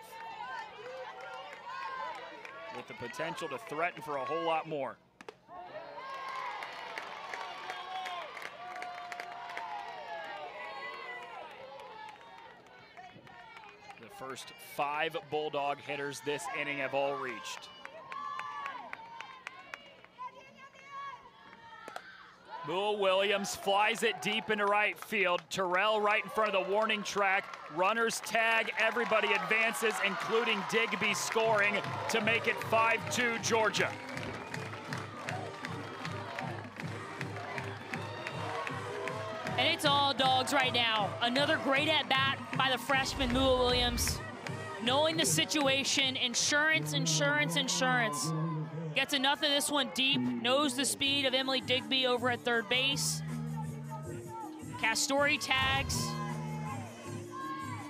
With the potential to threaten for a whole lot more. The first 5 Bulldog hitters this inning have all reached. Mool Williams flies it deep into right field. Terrell right in front of the warning track. Runners tag, everybody advances, including Digby scoring to make it 5-2 Georgia. And it's all dogs right now. Another great at-bat by the freshman Mool Williams. Knowing the situation, insurance. Gets enough of this one deep, knows the speed of Emily Digby over at third base. Castori tags.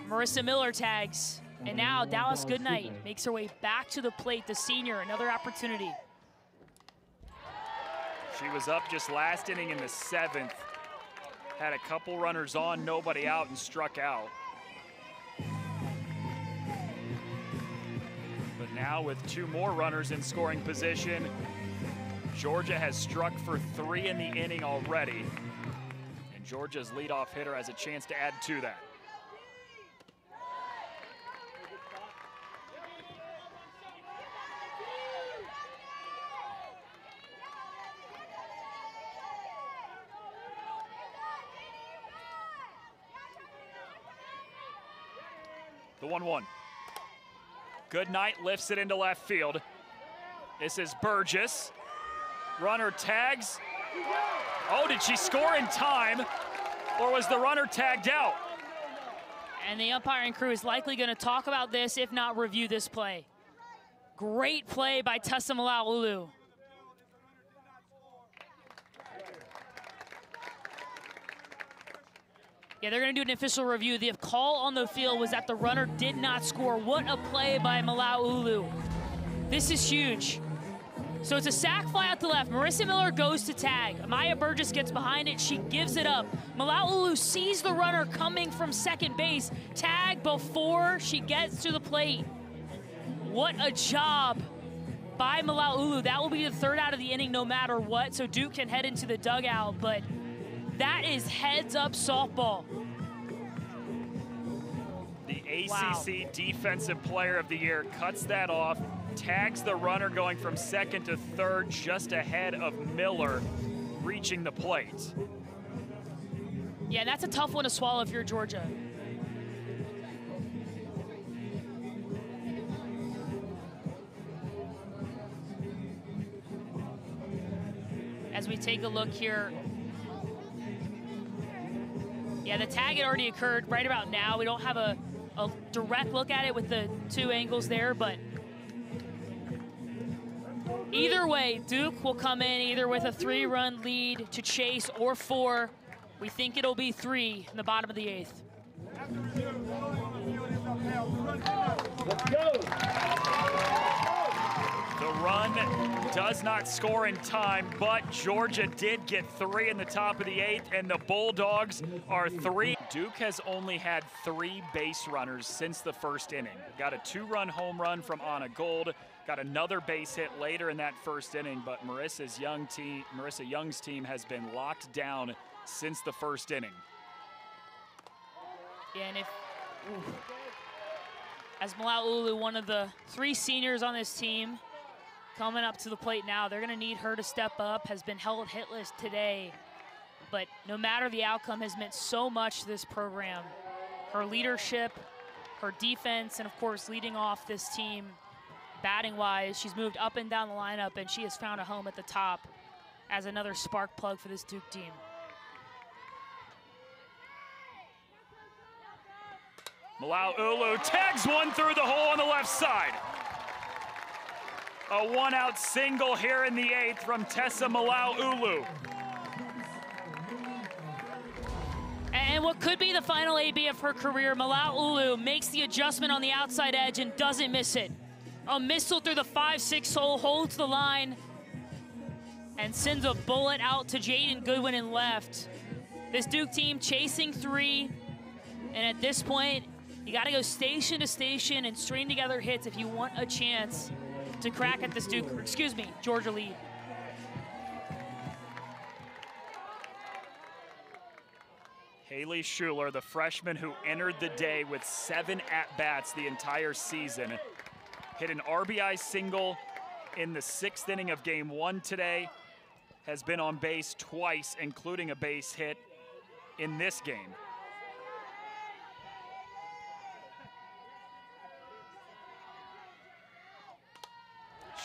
Marissa Miller tags. And now Dallas Goodnight makes her way back to the plate, the senior, another opportunity. She was up just last inning in the 7th. Had a couple runners on, nobody out, and struck out. But now with 2 more runners in scoring position, Georgia has struck for 3 in the inning already. And Georgia's leadoff hitter has a chance to add to that. The 1-1. Goodnight lifts it into left field. This is Burgess. Runner tags. Oh, did she score in time? Or was the runner tagged out? And the umpiring crew is likely going to talk about this, if not review this play. Great play by Tessa Malauulu. Yeah, they're going to do an official review. The call on the field was that the runner did not score. What a play by Malauulu. This is huge. So it's a sack fly out to left. Marissa Miller goes to tag. Maya Burgess gets behind it. She gives it up. Malauulu sees the runner coming from second base. Tag before she gets to the plate. What a job by Malauulu. That will be the third out of the inning no matter what. So Duke can head into the dugout, but that is heads up softball. The ACC Defensive Player of the Year cuts that off, tags the runner going from second to third just ahead of Miller reaching the plate. Yeah, that's a tough one to swallow if you're Georgia. As we take a look here, yeah, the tag had already occurred right about now. We don't have a direct look at it with the two angles there, but either way, Duke will come in either with a 3-run lead to chase or 4. We think it'll be 3 in the bottom of the 8th. Let's go. The run does not score in time, but Georgia did get 3 in the top of the 8th, and the Bulldogs are 3. Duke has only had 3 base runners since the first inning. Got a 2-run home run from Anna Gold, got another base hit later in that first inning, but Marissa Young's team has been locked down since the first inning. Yeah, and as Malauulu, one of the 3 seniors on this team, coming up to the plate now, they're going to need her to step up, has been held hitless today. But no matter the outcome, has meant so much to this program. Her leadership, her defense, and of course leading off this team batting-wise. She's moved up and down the lineup, and she has found a home at the top as another spark plug for this Duke team. Malauulu tags one through the hole on the left side. A 1-out single here in the 8th from Tessa Malauulu. And what could be the final AB of her career, Malauulu makes the adjustment on the outside edge and doesn't miss it. A missile through the 5-6 hole, holds the line, and sends a bullet out to Jaden Goodwin in left. This Duke team chasing 3, and at this point, you gotta go station to station and string together hits if you want a chance to crack at this Georgia lead. Haley Schuler, the freshman who entered the day with 7 at-bats the entire season, hit an RBI single in the 6th inning of game 1 today, has been on base twice, including a base hit in this game.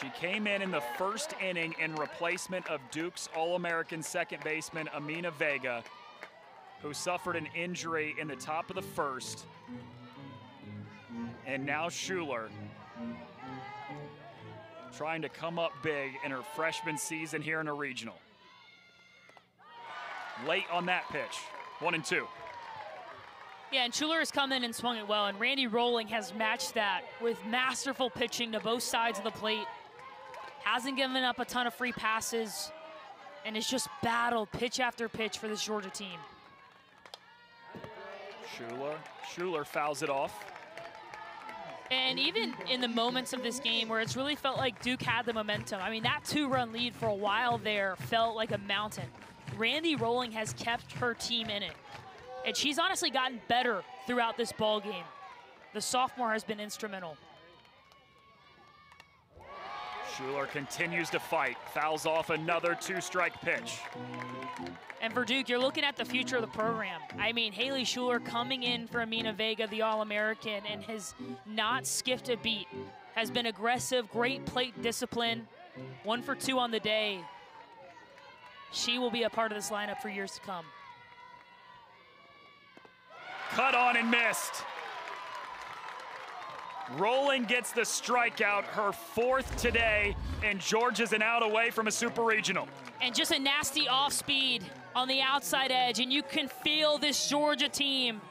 She came in the first inning in replacement of Duke's All-American second baseman, Amina Vega, who suffered an injury in the top of the 1st. And now Schuler trying to come up big in her freshman season here in a regional. Late on that pitch, 1-2. Yeah, and Schuler has come in and swung it well, and Randy Rolling has matched that with masterful pitching to both sides of the plate. Hasn't given up a ton of free passes, and has just battled pitch after pitch for this Georgia team. Schuler fouls it off. And even in the moments of this game where it's really felt like Duke had the momentum, I mean, that 2-run lead for a while there felt like a mountain. Randy Rolling has kept her team in it, and she's honestly gotten better throughout this ball game. The sophomore has been instrumental. Schuler continues to fight, fouls off another 2-strike pitch. And for Duke, you're looking at the future of the program. I mean, Haley Schuler coming in for Amina Vega, the All-American, and has not skipped a beat. Has been aggressive, great plate discipline, 1 for 2 on the day. She will be a part of this lineup for years to come. cut on and missed. Rowling gets the strikeout, her 4th today, and Georgia's an out away from a super regional. And just a nasty off speed on the outside edge, and you can feel this Georgia team.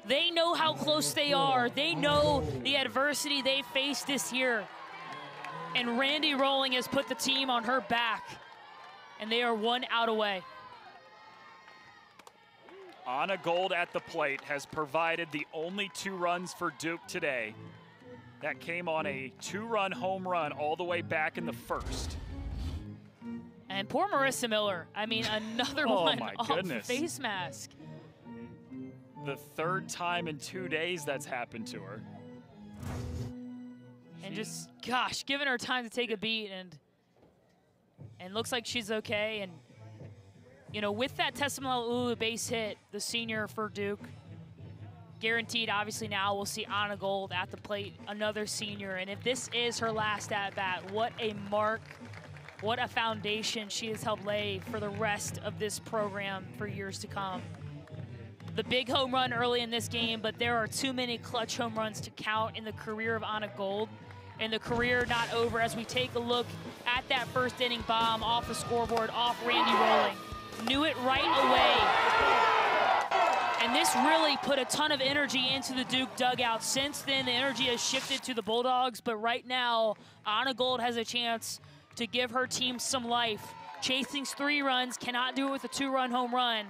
They know how close they are. They know the adversity they faced this year. And Randy Rowling has put the team on her back, and they are 1 out away. Anna Gold at the plate has provided the only 2 runs for Duke today. That came on a 2-run home run all the way back in the 1st. And poor Marissa Miller. I mean, another one off the face mask. The 3rd time in 2 days that's happened to her. And just, gosh, giving her time to take a beat, and looks like she's okay. And, you know, with that Tessamala base hit, the senior for Duke, guaranteed, obviously now we'll see Anna Gold at the plate, another senior. And if this is her last at-bat, what a mark, what a foundation she has helped lay for the rest of this program for years to come. The big home run early in this game, but there are too many clutch home runs to count in the career of Anna Gold. And the career not over as we take a look at that 1st inning bomb off the scoreboard, off Randy Rowling. Knew it right away. And this really put a ton of energy into the Duke dugout. Since then, the energy has shifted to the Bulldogs, but right now, Anna Gold has a chance to give her team some life. Chasing 3 runs, cannot do it with a 2-run home run,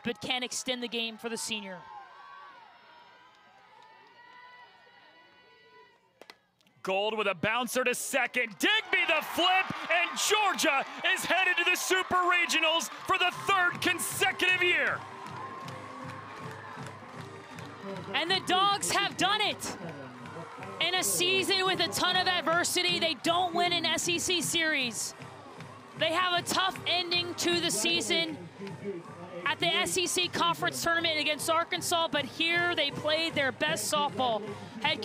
but can extend the game for the senior. Gold with a bouncer to second. Digby the flip, and Georgia is headed to the Super Regionals for the 3rd consecutive year. And the Dogs have done it. In a season with a ton of adversity, they don't win an SEC series. They have a tough ending to the season at the SEC Conference Tournament against Arkansas, but here they played their best softball. Head